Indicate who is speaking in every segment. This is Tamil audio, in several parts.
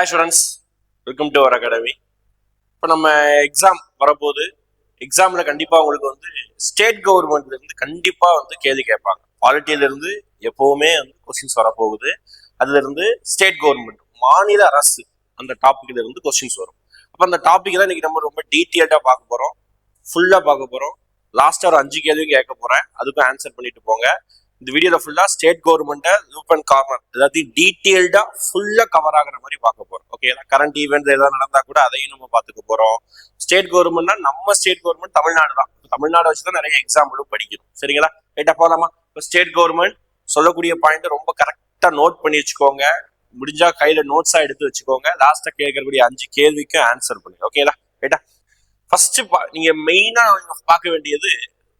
Speaker 1: Hi students, welcome to our academy. இப்போ நம்ம எக்ஸாம் வரப்போகுது. எக்ஸாமில் கண்டிப்பாக உங்களுக்கு வந்து ஸ்டேட் கவர்மெண்ட்லேருந்து கண்டிப்பாக கேள்வி கேட்பாங்க. பாலிட்டியிலேருந்து எப்போவுமே கொஸ்டின்ஸ் வரப்போகுது. அதுலேருந்து ஸ்டேட் கவர்மெண்ட் மாநில அரசு அந்த டாப்பிக்லேருந்து கொஸ்டின்ஸ் வரும். அப்போ அந்த டாபிக் தான் இன்னைக்கு நம்ம ரொம்ப டீட்டெயில்டாக பார்க்க போகிறோம், ஃபுல்லாக பார்க்க போகிறோம். லாஸ்ட்டாக ஒரு 5 கேள்வியும் கேட்க போகிறேன், அதுக்கும் ஆன்சர் பண்ணிட்டு போங்க. இந்த வீடியோல ஃபுல்லா ஸ்டேட் கவர்மெண்ட்டை லூப் அண்ட் கார்னர் எல்லாத்தையும் டீட்டெயில்டா ஃபுல்லா கவர் ஆகுற மாதிரி பார்க்க போறோம். ஓகே, கரண்ட் ஈவெண்ட் ஏதாவது நடந்தா கூட அதையும் நம்ம பார்த்துக்க போறோம். ஸ்டேட் கவர்மெண்ட்னா நம்ம ஸ்டேட் கவர்மெண்ட் தமிழ்நாடு தான். தமிழ்நாடு வச்சுதான் நிறைய எக்ஸாம்பிளும் படிக்கணும். சரிங்களா? ரைட்டா போலாமா? இப்போ ஸ்டேட் கவர்மெண்ட் சொல்லக்கூடிய பாயிண்ட் ரொம்ப கரெக்டா நோட் பண்ணி வச்சுக்கோங்க. முடிஞ்சா கையில நோட்ஸா எடுத்து வச்சுக்கோங்க. லாஸ்டா கேட்கக்கூடிய 5 கேள்விக்கு ஆன்சர் பண்ணுங்க. ஓகேலா? ரைட்டா? ஃபர்ஸ்ட் நீங்க மெயினா பார்க்க வேண்டியது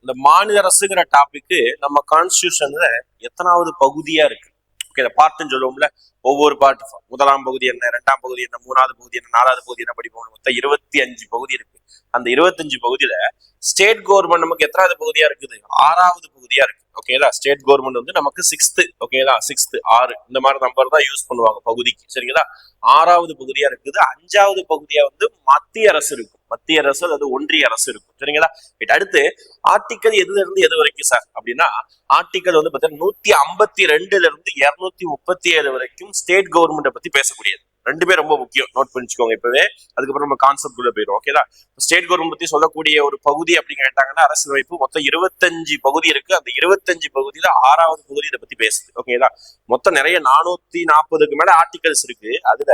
Speaker 1: இந்த மாநில அரசுங்கிற டாபிக் நம்ம கான்ஸ்டிடியூஷன்ல எத்தனாவது பகுதியா இருக்கு. ஓகே, பார்ட்டுன்னு சொல்லுவோம்ல, ஒவ்வொரு பார்ட் முதலாம் பகுதி என்ன, 2ஆம் பகுதி என்ன, 3வது பகுதி என்ன, 4வது பகுதி என்ன படிப்போம். மொத்தம் 25 பகுதி இருக்கு. அந்த 25 பகுதியில ஸ்டேட் கவர்மெண்ட் நமக்கு எத்தனாவது பகுதியா இருக்குது? 6வது பகுதியா இருக்கு. ஓகேலா? ஸ்டேட் கவர்மெண்ட் நமக்கு 6th. ஓகேலா? 6th 6 இந்த மாதிரி நம்பர் தான் யூஸ் பண்ணுவாங்க பகுதிக்கு. சரிங்களா? 6வது பகுதியா இருக்குது. 5வது பகுதியா மத்திய அரசு இருக்கும். மத்திய அரசு அல்லது ஒன்றிய அரசு இருக்கும். சரிங்களா? அடுத்து ஆர்டிக்கல் எதுல இருந்து எது வரைக்கும் சார் அப்படின்னா, ஆர்டிக்கல் பாத்தீங்கன்னா 152 இருந்து 237 வரைக்கும் ஸ்டேட் கவர்மெண்ட் பத்தி பேசக்கூடியது. ரெண்டுமே ரொம்ப முக்கியம், நோட் பண்ணிச்சுக்கோங்க இப்பவே. அதுக்கப்புறம் நம்ம கான்செப்ட் குள்ள போயிடும். ஓகேதா? ஸ்டேட் கவர்மெண்ட் பத்தி சொல்லக்கூடிய ஒரு பகுதி அப்படின்னு கேட்டாங்கன்னா அரசியலமைப்பு மொத்தம் 25 பகுதி இருக்கு. அந்த 25 பகுதியில 6வது பகுதி இதை பத்தி பேசுது. ஓகேதா? மொத்தம் நிறைய 440க்கு மேல ஆர்டிகல்ஸ் இருக்கு. அதுல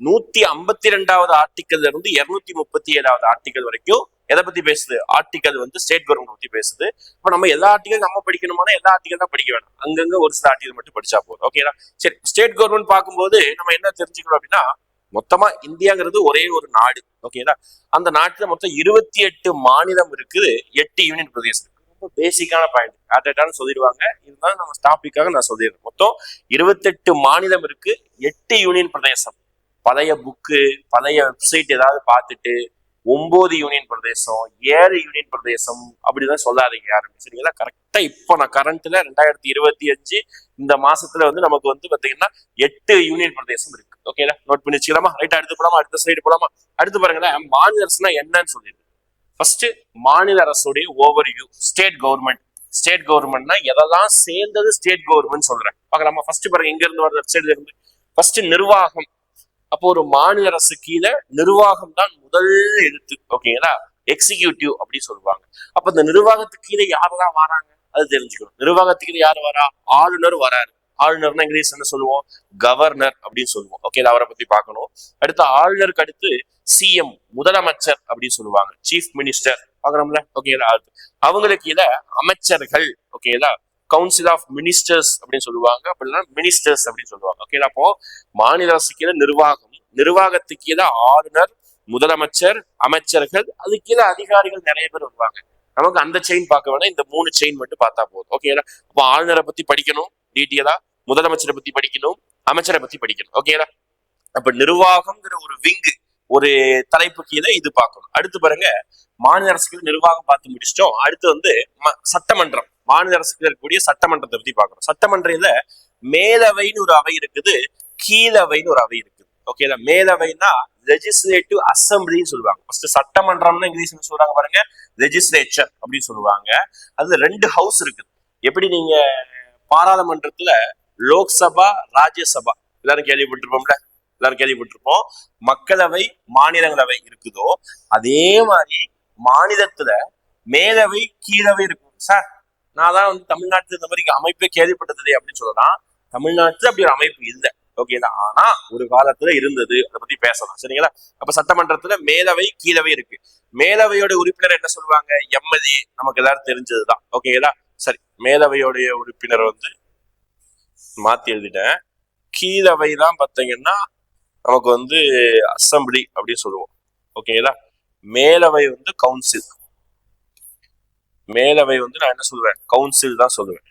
Speaker 1: 152வது ஆர்டிக்கல்ல இருந்து 237வது ஆர்டிக்கல் வரைக்கும் எதை பத்தி பேசுது? ஆர்டிக்கல் ஸ்டேட் கவர்மெண்ட் பத்தி பேசுது. இப்ப நம்ம எல்லா ஆர்டிக்கல் நம்ம படிக்கணும்னா எல்லா ஆர்டிக்கல் தான் படிக்க வேணும். அங்கங்க ஒரு சில ஆர்டிக்கல் மட்டும் படிச்சா போதும். ஓகேடா? சரி, ஸ்டேட் கவர்மெண்ட் பார்க்கும்போது நம்ம என்ன தெரிஞ்சுக்கணும் அப்படின்னா, மொத்தமா இந்தியாங்கிறது ஒரே ஒரு நாடு. ஓகேடா? அந்த நாட்டுல மொத்தம் 28 மாநிலம் இருக்குது, 8 யூனியன் பிரதேசம் இருக்கு. ரொம்ப பேசிக்கான பாயிண்ட், ஆட்டான்னு சொல்லிடுவாங்க. இதுதான் நம்ம டாபிக்காக நான் சொல்லிடுறேன். மொத்தம் 28 மாநிலம் இருக்கு, 8 யூனியன் பிரதேசம். பழைய புக்கு, பழைய வெப்சைட் ஏதாவது பார்த்துட்டு 9 யூனியன் பிரதேசம், 7 யூனியன் பிரதேசம் அப்படிதான் சொல்லாதீங்க யாருமே. சரிங்களா? கரெக்டா இப்ப நான் கரண்ட்ல 2025 இந்த மாசத்துல நமக்கு பாத்தீங்கன்னா 8 யூனியன் பிரதேசம் இருக்கு. ஓகேடா? நோட் பண்ணி வச்சுக்கலாமா? ரைட், அடுத்து போலாமா? அடுத்த ஸ்லைடு போலாமா? அடுத்து பாருங்களேன், மாநில அரசுனா என்னன்னு சொல்லிடுது. ஃபர்ஸ்ட் மாநில அரசுடைய ஓவர்வியூ. ஸ்டேட் கவர்மெண்ட், ஸ்டேட் கவர்மெண்ட்னா எதெல்லாம் சேர்ந்தது ஸ்டேட் கவர்மெண்ட் சொல்றேன். பார்க்கலாமா? ஃபர்ஸ்ட் பாருங்க, எங்க இருந்து வருது? வெப்சைட்ல இருந்து. ஃபர்ஸ்ட் நிர்வாகம். அப்போ ஒரு மாநில அரசு கீழே நிர்வாகம் தான் முதல் எழுத்து. ஓகேங்களா? எக்ஸிகியூட்டிவ் அப்படின்னு சொல்லுவாங்க. அப்ப இந்த நிர்வாகத்துக்கு கீழே யாரெல்லாம் வராங்க அது தெரிஞ்சுக்கணும். நிர்வாகத்துக்கு கீழே யாரு வரா? ஆளுநர் வராரு. ஆளுநர்னா இங்கிலீஷ் என்ன சொல்லுவோம்? கவர்னர் அப்படின்னு சொல்லுவோம். ஓகே, அவரை பத்தி பார்க்கணும். அடுத்து ஆளுநருக்கு அடுத்து சிஎம், முதலமைச்சர் அப்படின்னு சொல்லுவாங்க. சீஃப் மினிஸ்டர் பார்க்கணும்ல? ஓகேங்களா? அவங்களுக்கு கீழே அமைச்சர்கள். ஓகேங்களா? கவுன்சில் ஆஃப் மினிஸ்டர்ஸ் அப்படின்னு சொல்லுவாங்க. அப்படின்னா மினிஸ்டர்ஸ் அப்படின்னு சொல்லுவாங்க. ஓகே, அப்போ மாநில அரசு கீழே நிர்வாகம், நிர்வாகத்துக்கு கீழே ஆளுநர், முதலமைச்சர், அமைச்சர்கள், அது கீழே அதிகாரிகள் நிறைய பேர் வருவாங்க. நமக்கு அந்த செயின் பார்க்க வேணாம், இந்த 3 செயின் மட்டும் பார்த்தா போதும். ஓகேங்களா? அப்போ ஆளுநரை பத்தி படிக்கணும் டீட்டெயிலா, முதலமைச்சரை பத்தி படிக்கணும், அமைச்சரை பத்தி படிக்கணும். ஓகேங்களா? அப்ப நிர்வாகம்ங்கிற ஒரு விங்கு, ஒரு தலைப்பு கீழே இது பார்க்கணும். அடுத்து பாருங்க, மாநில அரசுக்கு நிர்வாகம் பார்த்து முடிச்சிட்டோம். அடுத்து சட்டமன்றம். மாநில அரசுக்கு இருக்கக்கூடிய சட்டமன்றத்தை பத்தி பார்க்கணும். சட்டமன்றத்துல மேலவைன்னு ஒரு அவை இருக்குது, கீழவைன்னு ஒரு அவை இருக்குது. ஓகேங்களா? மேலவைனா லெஜிஸ்லேட்டிவ் அசம்பிளின்னு சொல்லுவாங்க. ஃபர்ஸ்ட் சட்டமன்றம்னு இங்கிலீஷ் சொல்றாங்க பாருங்க, லெஜிஸ்லேச்சர் அப்படின்னு சொல்லுவாங்க. அது 2 ஹவுஸ் இருக்குது. எப்படி நீங்க பாராளுமன்றத்துல லோக்சபா, ராஜ்யசபா எல்லாரும் கேள்விப்பட்டிருப்போம்ல, எல்லாரும் கேள்விப்பட்டிருப்போம். மக்களவை, மாநிலங்களவை இருக்குதோ அதே மாதிரி மாநிலத்துல மேலவை, கீழவை இருக்கும். சார், நான் தான் தமிழ்நாட்டுல இந்த மாதிரி அமைப்பே கேள்விப்பட்டது அப்படின்னு சொல்லலாம். தமிழ்நாட்டுல அப்படி ஒரு அமைப்பு இல்லை. ஓகேதா? ஆனா ஒரு காலத்துல இருந்தது, அதை பத்தி பேசலாம். சரிங்களா? அப்ப சட்டமன்றத்துல மேலவை, கீழவை இருக்கு. மேலவையோட உறுப்பினர் என்ன சொல்லுவாங்க? எம்எல்ஏ. நமக்கு எல்லாரும் தெரிஞ்சதுதான். ஓகேதா? சரி, மேலவையோடைய உறுப்பினர் மாத்தி எழுதிட்டேன். கீழவை தான் பாத்தீங்கன்னா நமக்கு அசம்பிளி அப்படின்னு சொல்லுவோம். ஓகேங்களா? மேலவை கவுன்சில். மேலவை நான் என்ன சொல்லுவேன்? கவுன்சில் தான் சொல்லுவேன்.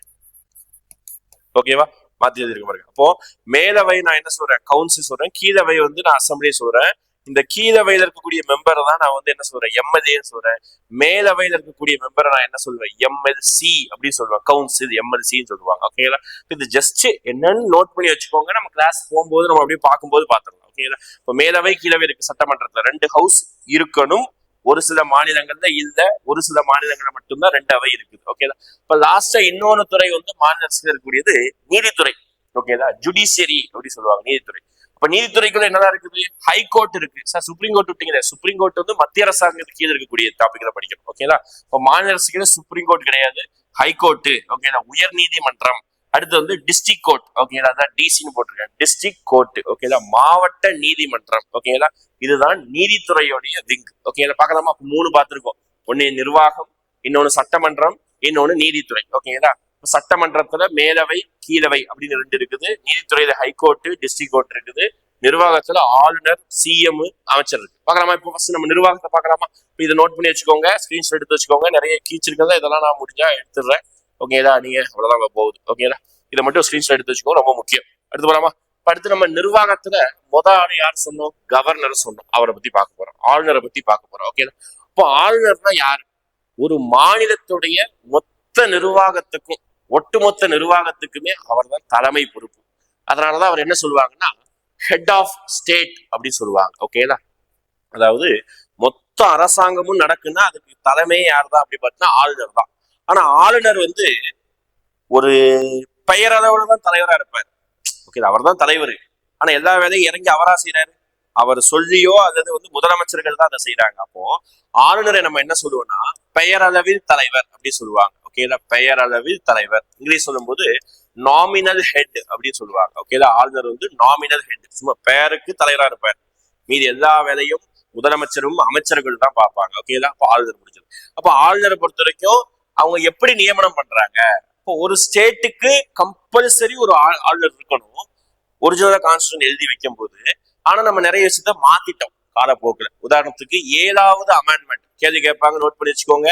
Speaker 1: ஓகேவா? மாத்தி எழுதிருக்க பாருங்க. அப்போ மேலவை நான் என்ன சொல்றேன்? கவுன்சில் சொல்றேன். கீழவை நான் அசம்பிளி சொல்றேன். இந்த கீழவையில இருக்கக்கூடிய மெம்பரை தான் நான் என்ன சொல்றேன்? எம்எல்ஏன்னு சொல்றேன். மேலவையில இருக்கக்கூடிய மெம்பரை நான் என்ன சொல்லுவேன்? எம்எல்சி அப்படின்னு சொல்லுவேன். கவுன்சில் எம்எல்சின்னு சொல்லுவாங்க. ஓகேங்களா? இது ஜஸ்ட் என்னன்னு நோட் பண்ணி வச்சுக்கோங்க. நம்ம கிளாஸ் போகும்போது நம்ம அப்படியே பார்க்கும்போது பார்த்துக்கலாம். ஓகேங்களா. இப்ப மேலவை கீழவை இருக்கு சட்டமன்றத்துல, 2 ஹவுஸ் இருக்கணும். ஒரு சில மாநிலங்கள்ல இல்ல, ஒரு சில மாநிலங்கள்ல மட்டும்தான் 2 அவை இருக்குது. ஓகேதா. இப்ப லாஸ்டா இன்னொன்னு துறை வந்து மாநில அரசுல இருக்கக்கூடியது நீதித்துறை. ஓகேதா. ஜுடிஷியரி அப்படி சொல்லுவாங்க, நீதித்துறை. இப்ப நீதித்துறைக்குள்ள என்னதான் இருக்குது? ஹைகோர்ட் இருக்கு சார், சுப்ரீம் கோர்ட் விட்டீங்க. சுப்ரீம் கோர்ட் வந்து மத்திய அரசாங்கத்துக்கு கீழே இருக்கக்கூடிய டாபிக்ல படிக்கணும். ஓகேதா. இப்ப மாநில அரசுக்கு சுப்ரீம் கோர்ட் கிடையாது, ஹைகோர்ட். ஓகேதா. உயர் நீதிமன்றம். அடுத்து வந்து டிஸ்ட்ரிக்ட் கோர்ட். ஓகேங்களா, அதான் டிசின்னு போட்டிருக்கேன், டிஸ்ட்ரிக்ட் கோர்ட். ஓகேங்களா, மாவட்ட நீதிமன்றம். ஓகேங்களா, இதுதான் நீதித்துறையோடைய விங். ஓகேங்களா, பார்க்கலாமா? 3 பார்த்திருக்கோம். ஒன்னு நிர்வாகம், இன்னொன்னு சட்டமன்றம், இன்னொன்னு நீதித்துறை. ஓகேங்களா, சட்டமன்றத்துல மேலவை கீழவை அப்படின்னு 2 இருக்குது. நீதித்துறையில ஹைகோர்ட் டிஸ்ட்ரிக்ட் கோர்ட் இருக்குது. நிர்வாகத்துல ஆளுநர், சிஎம், அமைச்சர் இருக்கு. பார்க்கலாமா? இப்போ ஃபர்ஸ்ட் நம்ம நிர்வாகத்தை பார்க்கலாமா? இதை நோட் பண்ணி வச்சுக்கோங்க, ஸ்கிரீன்ஷாட் எடுத்து வச்சுக்கோங்க. நிறைய கீச் இருக்கிறதா, இதெல்லாம் நான் முடிஞ்சா எடுத்துடுறேன். ஓகேதா, நீங்க அவ்வளவுதான் போகுது. ஓகேதா, இதை மட்டும் ஸ்கிரீன்ஷாட் எடுத்து வச்சுக்கோங்க, ரொம்ப முக்கியம். அடுத்து போலாமா? அடுத்து நம்ம நிர்வாகத்துல ஆள் யார் சொன்னோம்? கவர்னர் சொன்னோம். அவரை பத்தி பார்க்க போறோம், ஆளுநரை பத்தி பார்க்க போறோம். ஓகேதா. இப்போ ஆளுநர்னா யாரு? ஒரு மாநிலத்துடைய மொத்த நிர்வாகத்துக்கும், ஒட்டுமொத்த நிர்வாகத்துக்குமே அவர் தான் தலைமை பொறுப்பு. அதனாலதான் அவர் என்ன சொல்லுவாங்கன்னா ஹெட் ஆஃப் ஸ்டேட் அப்படின்னு சொல்லுவாங்க. ஓகேதா. அதாவது மொத்த அரசாங்கமும் நடக்குன்னா அதுக்கு தலைமையே யார் தான் அப்படி பார்த்தீங்கன்னா ஆளுநர் தான். ஆனா ஆளுநர் வந்து ஒரு பெயரளவுல தான் தலைவரா இருப்பார். ஓகே, அவர் தான் தலைவர். ஆனா எல்லா வேலையும் இறங்கி அவரா செய்யறாரு. அவர் சொல்லியோ அல்லது வந்து முதலமைச்சர்கள் தான் அதை செய்யறாங்க. அப்போ ஆளுநரை நம்ம என்ன சொல்லுவோம்னா பெயரளவில் தலைவர் அப்படி சொல்லுவாங்க. ஓகேதா, பெயரளவில் தலைவர். இங்கிலீஷ் சொல்லும் போது நாமினல் ஹெட் அப்படின்னு சொல்லுவாங்க. ஓகேதா, ஆளுநர் வந்து நாமினல் ஹெட், சும்மா பெயருக்கு தலைவரா இருப்பார். மீதி எல்லா வேலையும் முதலமைச்சரும் அமைச்சர்கள் தான் பார்ப்பாங்க. ஓகேதா, அப்போ ஆளுநர் முடிஞ்சது. அப்போ ஆளுநரை பொறுத்த வரைக்கும் அவங்க எப்படி நியமனம் பண்றாங்க? இப்போ ஒரு ஸ்டேட்டுக்கு கம்பல்சரி ஒரு ஆளுநர் இருக்கணும், ஒரிஜினல் கான்ஸ்டியூஷன் எழுதி வைக்கும் போது. ஆனா நம்ம நிறைய விஷயத்த மாத்திட்டோம் காலப்போக்குல. உதாரணத்துக்கு 7வது அமெண்ட்மெண்ட் கேள்வி கேட்பாங்க, நோட் பண்ணி வச்சுக்கோங்க.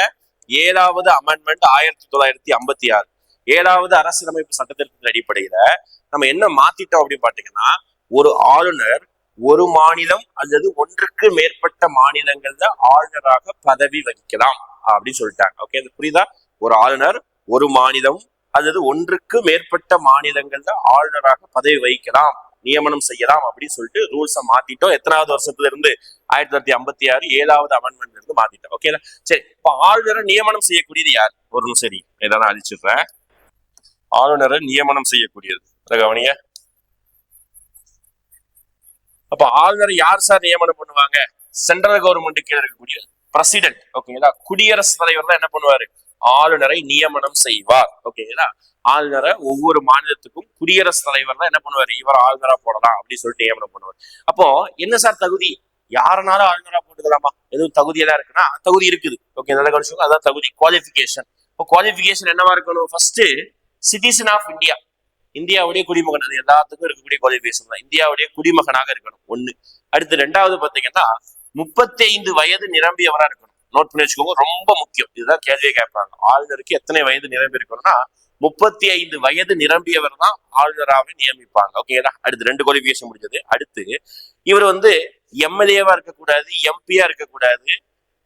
Speaker 1: 7வது அமெண்ட்மெண்ட் 1956, 7வது அரசியலமைப்பு சட்டத்திட்டத்தின் அடிப்படையில நம்ம என்ன மாத்திட்டோம் அப்படின்னு பாத்தீங்கன்னா, ஒரு ஆளுநர் ஒரு மாநிலம் அல்லது ஒன்றுக்கு மேற்பட்ட மாநிலங்கள்ல ஆளுநராக பதவி வகிக்கலாம் அப்படின்னு சொல்லிட்டாங்க. ஓகே, புரியுதா? ஒரு ஆளுநர் ஒரு மாநிலம் அல்லது ஒன்றுக்கு மேற்பட்ட மாநிலங்கள்ல ஆளுநராக பதவி வகிக்கலாம், நியமனம் செய்யலாம் அப்படின்னு சொல்லிட்டு ரூல்ஸை மாத்திட்டோம். எத்தனாவது வருஷத்துல இருந்து? 1956 7வது அமெண்ட்மெண்ட்ல இருந்து மாத்திட்டோம். ஓகே, சரி. இப்ப ஆளுநரை நியமனம் செய்யக்கூடியது யார்? ஒரு நிமிஷம், சரி, இதான் அழிச்சிடுறேன். ஆளுநரை நியமனம் செய்யக்கூடியது கவனிய. அப்ப ஆளுநரை யார் சார் நியமனம் பண்ணுவாங்க? சென்ட்ரல் கவர்மெண்ட் கீழே இருக்கக்கூடிய பிரசிடென்ட். ஓகேங்களா, குடியரசுத் தலைவர் தான் என்ன பண்ணுவாரு? ஆளுநரை நியமனம் செய்வார். ஓகேங்களா, ஆளுநரை ஒவ்வொரு மாநிலத்துக்கும் குடியரசுத் தலைவர் தான் என்ன பண்ணுவாரு? இவர் ஆளுநரா போடலாம் அப்படின்னு சொல்லிட்டு நியமனம் பண்ணுவார். அப்போ என்ன சார் தகுதி? யாருனாலும் ஆளுநரா போட்டுக்கலாமா? எதுவும் தகுதியெல்லாம் இருக்குன்னா தகுதி இருக்குது. ஓகே, நல்லா கவனிச்சுக்கோங்க. அதான் தகுதி, குவாலிபிகேஷன். இப்போ குவாலிபிகேஷன் என்னவா இருக்கணும்? ஃபர்ஸ்ட் சிட்டிசன் ஆஃப் இந்தியா, இந்தியாவுடைய குடிமகன். அது எல்லாத்துக்கும் இருக்கக்கூடிய குவாலிபிகேஷன் தான். இந்தியாவுடைய குடிமகனாக இருக்கணும், ஒண்ணு. அடுத்து 2வது பாத்தீங்கன்னா 35 வயது நிரம்பியவரா இருக்கணும். நோட் பண்ணி வச்சுக்கோங்க, ரொம்ப முக்கியம். இதுதான் கேள்வியை கேட்பாங்க, ஆளுநருக்கு எத்தனை வயது நிரம்பி இருக்கணும்னா 35 வயது நிரம்பியவர் தான் ஆளுநராக நியமிப்பாங்க. ஓகேங்களா, அடுத்து 2 குவாலிபிகேஷன் முடிஞ்சது. அடுத்து இவர் வந்து எம்எல்ஏவா இருக்கக்கூடாது, எம்பியா இருக்கக்கூடாது,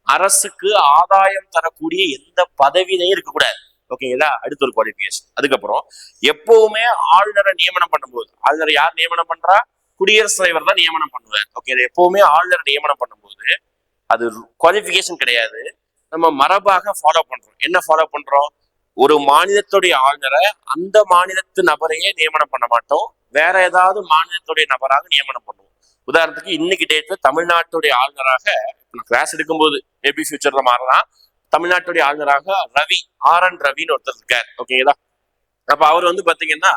Speaker 1: அரசுக்கு ஆதாயம் தரக்கூடிய எந்த பதவியிலையும் இருக்கக்கூடாது. ஓகேங்களா, அடுத்த ஒரு குவாலிபிகேஷன். அதுக்கப்புறம் எப்பவுமே ஆளுநரை நியமனம் பண்ணும்போது, ஆளுநர் யார் நியமனம் பண்றா? குடியரசுத் தலைவர் தான் நியமனம் பண்ணுவார். ஓகே, எப்பவுமே ஆளுநர் நியமனம் பண்ணும்போது அது குவாலிபிகேஷன் கிடையாது, நம்ம மரபாக ஃபாலோ பண்றோம். என்ன ஃபாலோ பண்றோம்? ஒரு மாநிலத்துடைய ஆளுநரை அந்த மாநிலத்து நபரையே நியமனம் பண்ண மாட்டோம், வேற ஏதாவது மாநிலத்துடைய நபராக நியமனம் பண்ணுவோம். உதாரணத்துக்கு இன்னைக்கு டேட்ல தமிழ்நாட்டுடைய ஆளுநராக கிளாஸ் எடுக்கும்போது மேபி ஃபியூச்சர்ல மாறலாம், தமிழ்நாட்டுடைய ஆளுநராக ரவி, RN ரவின்னு ஒருத்தர் இருக்கார். ஓகேங்களா, அப்ப அவர் வந்து பாத்தீங்கன்னா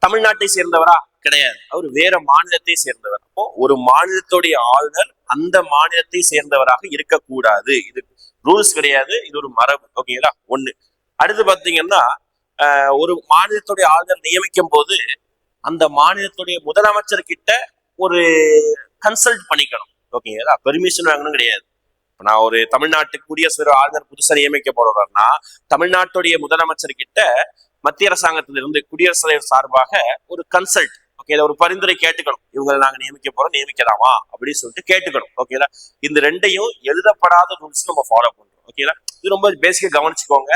Speaker 1: தமிழ்நாட்டை சேர்ந்தவரா? கிடையாது, அவர் வேற மாநிலத்தை சேர்ந்தவர். அப்போ ஒரு மாநிலத்துடைய ஆளுநர் அந்த மாநிலத்தை சேர்ந்தவராக இருக்கக்கூடாது. இது ரூல்ஸ் கிடையாது, இது ஒரு மரபு. ஓகேங்களா, ஒண்ணு. அடுத்து பாத்தீங்கன்னா ஒரு மாநிலத்துடைய ஆளுநர் நியமிக்கும் போது அந்த மாநிலத்துடைய முதலமைச்சர் கிட்ட ஒரு கன்சல்ட் பண்ணிக்கணும். ஓகேங்களா, பெர்மிஷன் வாங்கணும் கிடையாது. நான் ஒரு தமிழ்நாட்டுக்கு குடியரசு ஆளுநர் புதுசா நியமிக்க போறவர்னா தமிழ்நாட்டுடைய முதலமைச்சர் கிட்ட மத்திய அரசாங்கத்திலிருந்து குடியரசுத் தலைவர் சார்பாக ஒரு கன்சல்ட், ஓகே, ஒரு பரிந்துரை கேட்டுக்கணும். இவங்களை நாங்க நியமிக்க போறோம், நியமிக்கலாமா அப்படின்னு சொல்லிட்டு கேட்டுக்கணும். ஓகேங்களா, இந்த 2யும் எழுதப்படாத ரூல்ஸ் நம்ம ஃபாலோ பண்றோம். ஓகேங்களா, இது ரொம்ப பேசிக்கா கவனிச்சுக்கோங்க.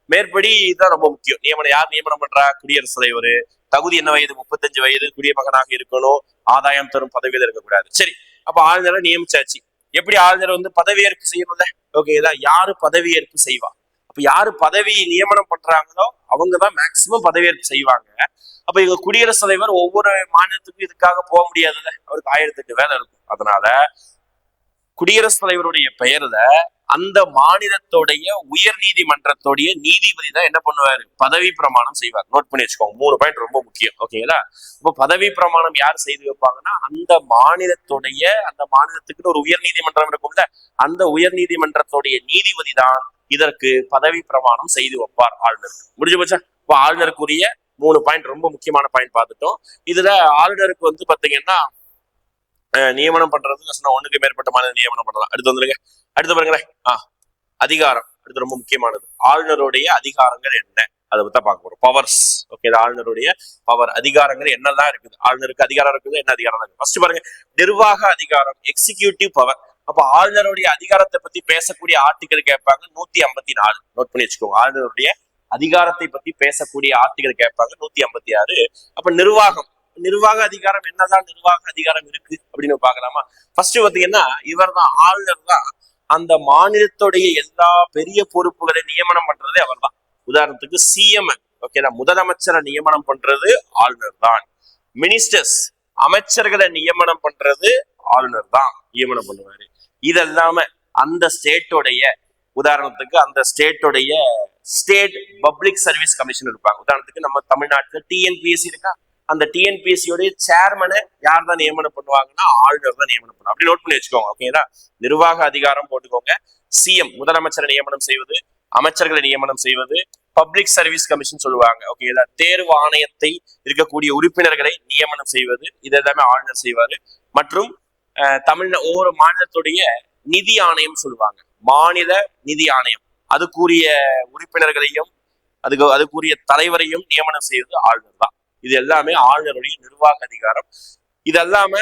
Speaker 1: மேற்படி இதுதான் ரொம்ப முக்கியம். யார் நியமனம் பண்றா? குடியரசுத் தலைவர். தகுதி என்ன வயது, 35 வயது, குடிமகனாக இருக்கணும், ஆதாயம் தரும் பதவியில இருக்கக்கூடாது. சரி, அப்ப ஆளுநரை நியமிச்சாச்சு. எப்படி ஆளுநர் வந்து பதவியேற்பு செய்யணும்ல? ஓகேதா? யாரு பதவியேற்பு செய்வா? அப்ப யாரு பதவி நியமனம் பண்றாங்களோ அவங்கதான் மேக்சிமம் பதவியேற்பு செய்வாங்க. அப்ப இவங்க குடியரசுத் தலைவர் ஒவ்வொரு மாநிலத்துக்கும் இதுக்காக போக முடியாதுல்ல, அவருக்கு 1008 வேலை இருக்கும். அதனால குடியரசுத் தலைவருடைய பெயர்ல அந்த மாநிலத்துடைய உயர் நீதிமன்றத்துடைய நீதிபதி தான் என்ன பண்ணுவாரு, பதவி பிரமாணம் செய்வார். நோட் பண்ணி வச்சுக்கோங்க, 3 பாயிண்ட் ரொம்ப முக்கியம். ஓகேங்களா? இப்போ பதவி பிரமாணம் யார் செய்து வைப்பாங்கன்னா, அந்த மாநிலத்துக்குன்னு ஒரு உயர் நீதிமன்றம் இருக்கும்ல, அந்த உயர் நீதிமன்றத்துடைய நீதிபதி தான் இதற்கு பதவி பிரமாணம் செய்து வைப்பார் ஆளுநர். முடிஞ்சு போச்சா? இப்போ ஆளுநருக்குரிய 3 பாயிண்ட் ரொம்ப முக்கியமான பாயிண்ட் பார்த்துட்டோம். இதுல ஆளுநருக்கு வந்து பாத்தீங்கன்னா நியமனம் பண்றது சொன்னா ஒண்ணுக்கு மேற்பட்ட மாநில நியமனம் பண்ணலாம். அடுத்து வந்துருங்க, அடுத்து பாருங்களேன். அதிகாரம் அடுத்து ரொம்ப முக்கியமானது. ஆளுநருடைய அதிகாரங்கள் என்ன, அதை பத்தி பார்க்க போறோம். பவர்ஸ். ஓகே, ஆளுநருடைய பவர் அதிகாரங்கள் என்னெல்லாம் இருக்குது, ஆளுநருக்கு அதிகாரம் இருக்குது, என்ன அதிகாரம் இருக்கு. ஃபர்ஸ்ட் பாருங்க, நிர்வாக அதிகாரம், எக்ஸிகியூட்டிவ் பவர். அப்ப ஆளுநருடைய அதிகாரத்தை பத்தி பேசக்கூடிய ஆர்டிகல் கேட்பாங்க 154. நோட் பண்ணி வச்சுக்கோங்க, ஆளுநருடைய அதிகாரத்தை பத்தி பேசக்கூடிய ஆர்டிகல் கேட்பாங்க 156. அப்ப நிர்வாக அதிகாரம் என்னதான் நிர்வாக அதிகாரம் இருக்கு அப்படின்னு பாக்கலாமா? ஃபர்ஸ்ட் பாத்தீங்கன்னா, இவர் தான் ஆளுநர் தான் அந்த மாநிலத்துடைய எல்லா பெரிய பொறுப்புகளை நியமனம் பண்றதே அவர் தான். உதாரணத்துக்கு சிஎம், ஓகேடா, முதலமைச்சரை நியமனம் பண்றது ஆளுநர் தான். மினிஸ்டர்ஸ், அமைச்சர்களை நியமனம் பண்றது ஆளுநர் தான் நியமனம் பண்ணுவாரு. இதெல்லாம அந்த ஸ்டேட்டோடைய, உதாரணத்துக்கு அந்த ஸ்டேட்டோடைய ஸ்டேட் பப்ளிக் சர்வீஸ் கமிஷன் இருப்பாங்க. உதாரணத்துக்கு நம்ம தமிழ்நாட்டுல டிஎன்பிஎஸ்சி இருக்கா, அந்த டிஎன்பிஎஸ்சியோடைய சேர்மனை யார் தான் நியமனம் பண்ணுவாங்கன்னா ஆளுநர் தான் நியமனம் பண்ணுவாங்க. அப்படி நோட் பண்ணி வச்சுக்கோங்க. ஓகேங்களா? நிர்வாக அதிகாரம் போட்டுக்கோங்க. சிஎம் முதலமைச்சரை நியமனம் செய்வது, அமைச்சர்களை நியமனம் செய்வது, பப்ளிக் சர்வீஸ் கமிஷன் சொல்லுவாங்க. ஓகேங்களா? தேர்வு ஆணையத்தை இருக்கக்கூடிய உறுப்பினர்களை நியமனம் செய்வது, இது எல்லாமே ஆளுநர் செய்வாரு. மற்றும் ஒவ்வொரு மாநிலத்துடைய நிதி ஆணையம் சொல்லுவாங்க, மாநில நிதி ஆணையம், அதுக்குரிய உறுப்பினர்களையும் அதுக்குரிய தலைவரையும் நியமனம் செய்வது ஆளுநர் தான். இது எல்லாமே ஆளுநருடைய நிர்வாக அதிகாரம். இது எல்லாம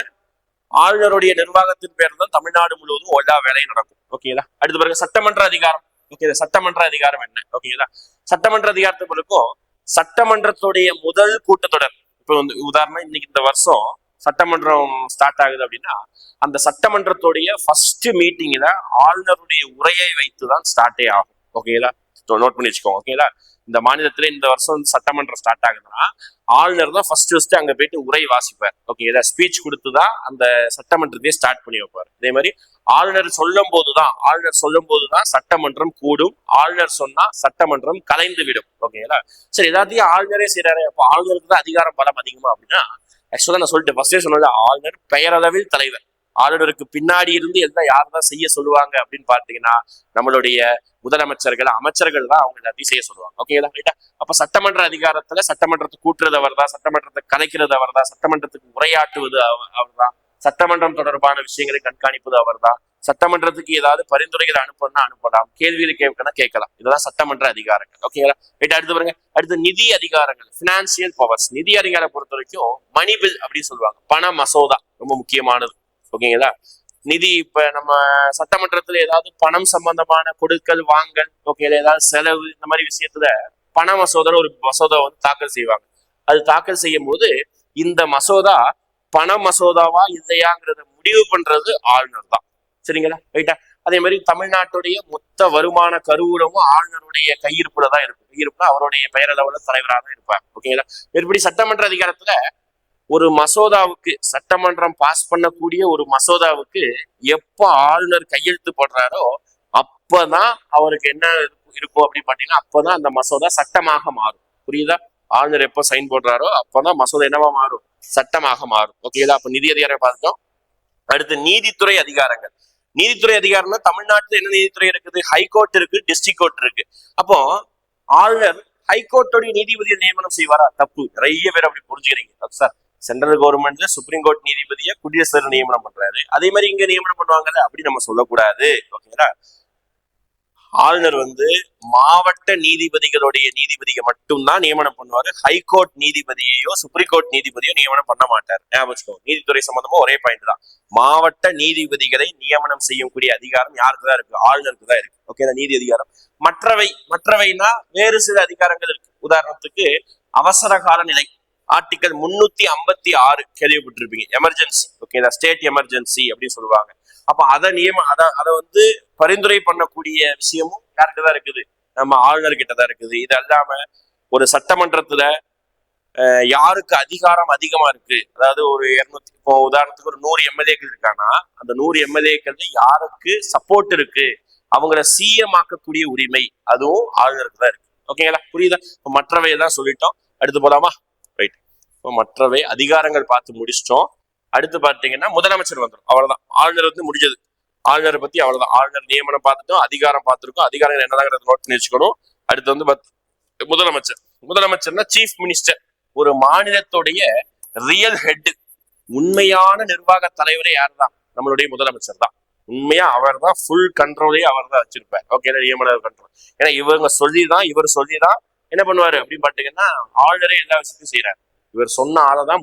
Speaker 1: ஆளுநருடைய நிர்வாகத்தின் பேர் தான் தமிழ்நாடு முழுவதும் எல்லா வேலையும் நடக்கும். ஓகேங்களா? அடுத்து பிறகு சட்டமன்ற அதிகாரம். ஓகே, சட்டமன்ற அதிகாரம் என்ன? ஓகேங்களா? சட்டமன்ற அதிகாரத்துக்கும் சட்டமன்றத்துடைய முதல் கூட்டத்தொடர், இப்ப வந்து உதாரணம் இன்னைக்கு இந்த வருஷம் சட்டமன்றம் ஸ்டார்ட் ஆகுது அப்படின்னா, அந்த சட்டமன்றத்துடைய ஃபர்ஸ்ட் மீட்டிங்ல ஆளுநருடைய உரையை வைத்துதான் ஸ்டார்டே ஆகும். ஓகேங்களா? நோட் பண்ணி வச்சுக்கோங்க. ஓகேங்களா? இந்த மாநிலத்துல இந்த வருஷம் சட்டமன்றம் ஸ்டார்ட் ஆகுதுன்னா ஆளுநர் தான் ஃபர்ஸ்ட் அங்க போயிட்டு உரை வாசிப்பார். ஓகே, ஸ்பீச் கொடுத்துதான் அந்த சட்டமன்றத்தையே ஸ்டார்ட் பண்ணி வைப்பார். அதே மாதிரி ஆளுநர் சொல்லும் போதுதான் சட்டமன்றம் கூடும். ஆளுநர் சொன்னா சட்டமன்றம் கலைந்து விடும். ஓகேங்களா? சரி, எல்லாத்தையும் ஆளுநரே செய்யறாரு, அப்போ ஆளுநருக்கு தான் அதிகாரம் பலம் அதிகமா அப்படின்னா, ஆக்சுவலா நான் சொல்லிட்டு ஃபர்ஸ்டே சொன்னது, ஆளுநர் பெயரளவில் தலைவர். ஆளுநருக்கு பின்னாடி இருந்து எல்லாம் யார் தான் செய்ய சொல்லுவாங்க அப்படின்னு பாத்தீங்கன்னா, நம்மளுடைய முதலமைச்சர்கள், அமைச்சர்கள் தான் அவங்க எல்லாத்தையும் செய்ய சொல்லுவாங்க. ஓகேங்களா? ரைட்டா? அப்ப சட்டமன்ற அதிகாரத்துல சட்டமன்றத்தை கூட்டுறது அவர் தான், சட்டமன்றத்தை கலைக்கிறது அவர் தான், சட்டமன்றத்துக்கு உரையாற்றுவது அவர் தான், சட்டமன்றம் தொடர்பான விஷயங்களை கண்காணிப்பது அவர் தான், சட்டமன்றத்துக்கு ஏதாவது பரிந்துரைகளை அனுப்பலாம், கேள்விகளை கேட்கலாம். இதெல்லாம் சட்டமன்ற அதிகாரங்கள். ஓகேங்களா? ரைட்? அடுத்து பாருங்க, அடுத்து நிதி அதிகாரங்கள், பினான்சியல் பவர்ஸ். நிதி அதிகாரம் பொறுத்த வரைக்கும் மணி பில் அப்படின்னு சொல்லுவாங்க, பண மசோதா ரொம்ப முக்கியமானது. ஓகேங்களா? நிதி, இப்ப நம்ம சட்டமன்றத்துல ஏதாவது பணம் சம்பந்தமான கொடுக்கல் வாங்கல், ஓகேங்களா, ஏதாவது செலவு, இந்த மாதிரி விஷயத்துல பண மசோதா ஒரு மசோதா வந்து தாக்கல் செய்வாங்க. அது தாக்கல் செய்யும் போது இந்த மசோதா பண மசோதாவா இல்லையாங்கிறத முடிவு பண்றது ஆளுநர் தான். சரிங்களா? ரைட்டா? அதே மாதிரி தமிழ்நாட்டுடைய மொத்த வருமான கருவூலமும் ஆளுநருடைய கையிருப்புல தான் இருக்கும். கையிருப்புல அவருடைய பெயரளவுல தலைவராக தான் இருப்பாங்க. ஓகேங்களா? இப்படி சட்டமன்ற அதிகாரத்துல ஒரு மசோதாவுக்கு, சட்டமன்றம் பாஸ் பண்ணக்கூடிய ஒரு மசோதாவுக்கு எப்ப ஆளுநர் கையெழுத்து போடுறாரோ அப்பதான் அவருக்கு என்ன இருக்கும் அப்படின்னு பாத்தீங்கன்னா, அப்பதான் அந்த மசோதா சட்டமாக மாறும். புரியுதா? ஆளுநர் எப்ப சைன் போடுறாரோ அப்பதான் மசோதா என்னவா மாறும், சட்டமாக மாறும். ஓகேங்களா? அப்ப நிதி அதிகாரம் பார்த்தோம். அடுத்து நீதித்துறை அதிகாரங்கள். நீதித்துறை அதிகாரம்னா தமிழ்நாட்டுல என்ன நீதித்துறை இருக்குது? ஹைகோர்ட் இருக்கு, டிஸ்ட்ரிக்ட் கோர்ட் இருக்கு. அப்போ ஆளுநர் ஹைகோர்ட்டோடைய நீதிபதியை நியமனம் செய்வாரா? தப்பு. நிறைய பேர் அப்படி புரிஞ்சுக்கிறீங்க சார். சென்ட்ரல் கவர்மெண்ட்ல சுப்ரீம் கோர்ட் நீதிபதியை குடியரசுத் தலைவர் நியமனம் பண்றாரு, அதே மாதிரி இங்க நியமனம் பண்ணுவாங்கல்ல, அப்படி நம்ம சொல்லக்கூடாது. ஓகேங்களா? ஆளுநர் வந்து மாவட்ட நீதிபதிகளுடைய நீதிபதியை மட்டும்தான் நியமனம் பண்ணுவாரு. ஹைகோர்ட் நீதிபதியையோ சுப்ரீம் கோர்ட் நீதிபதியோ நியமனம் பண்ண மாட்டார். ஞாபகம். நீதித்துறை சம்பந்தமா ஒரே பாயிண்ட் தான். மாவட்ட நீதிபதிகளை நியமனம் செய்யக்கூடிய அதிகாரம் யாருக்கு தான் இருக்கு? ஆளுநருக்கு தான் இருக்கு. ஓகே, நீதி அதிகாரம். மற்றவைனா வேறு சில அதிகாரங்கள் இருக்கு. உதாரணத்துக்கு அவசர கால நிலை. ஆர்டிகல் 356 கேள்விப்பட்டிருப்பீங்க, எமர்ஜென்சி. ஓகேங்களா, ஸ்டேட் எமர்ஜென்சி அப்படின்னு சொல்லுவாங்க. அப்ப அதை வந்து பரிந்துரை பண்ணக்கூடிய விஷயமும் யார்கிட்ட தான் இருக்குது, நம்ம ஆளுநர் கிட்ட தான் இருக்குது. இது அல்லாம ஒரு சட்டமன்றத்துல யாருக்கு அதிகாரம் அதிகமா இருக்கு, அதாவது ஒரு 200, இப்போ உதாரணத்துக்கு ஒரு 100 எம்எல்ஏக்கள் இருக்காங்கன்னா அந்த 100 எம்எல்ஏக்கள் யாருக்கு சப்போர்ட் இருக்கு, அவங்கள சிஎம் ஆக்கக்கூடிய உரிமை அதுவும் ஆளுநருக்கு தான் இருக்கு. ஓகேங்களா, புரியுதா? இப்போ மற்றவை எல்லாம் சொல்லிட்டோம், அடுத்து போலாமா? ரைட். இப்போ மற்றவை அதிகாரங்கள் பார்த்து முடிச்சிட்டோம். அடுத்து பார்த்தீங்கன்னா முதலமைச்சர் வந்துடும், அவ்வளவுதான். ஆளுநர் வந்து முடிஞ்சது, ஆளுநரை பத்தி அவ்வளவுதான். ஆளுநர் நியமனம் பார்த்துட்டோம், அதிகாரம் பார்த்துருக்கோம், அதிகாரங்கள் என்னதான் நோட் பண்ணி வச்சுக்கணும். அடுத்து வந்து முதலமைச்சர். முதலமைச்சர்னா சீஃப் மினிஸ்டர், ஒரு மாநிலத்துடைய ரியல் ஹெட், உண்மையான நிர்வாக தலைவரே யார் தான், நம்மளுடைய முதலமைச்சர் தான். உண்மையா அவர் தான் ஃபுல் கண்ட்ரோலே அவர் தான் வச்சிருப்பார். ஓகே, நியமன கண்ட்ரோல். ஏன்னா இவர் சொல்லிதான் என்ன பண்ணுவாரு அப்படின்னு பாத்தீங்கன்னா, ஆளுநரே எல்லா விஷயத்தையும் செய்யறாரு. இவர் சொன்ன ஆளதான்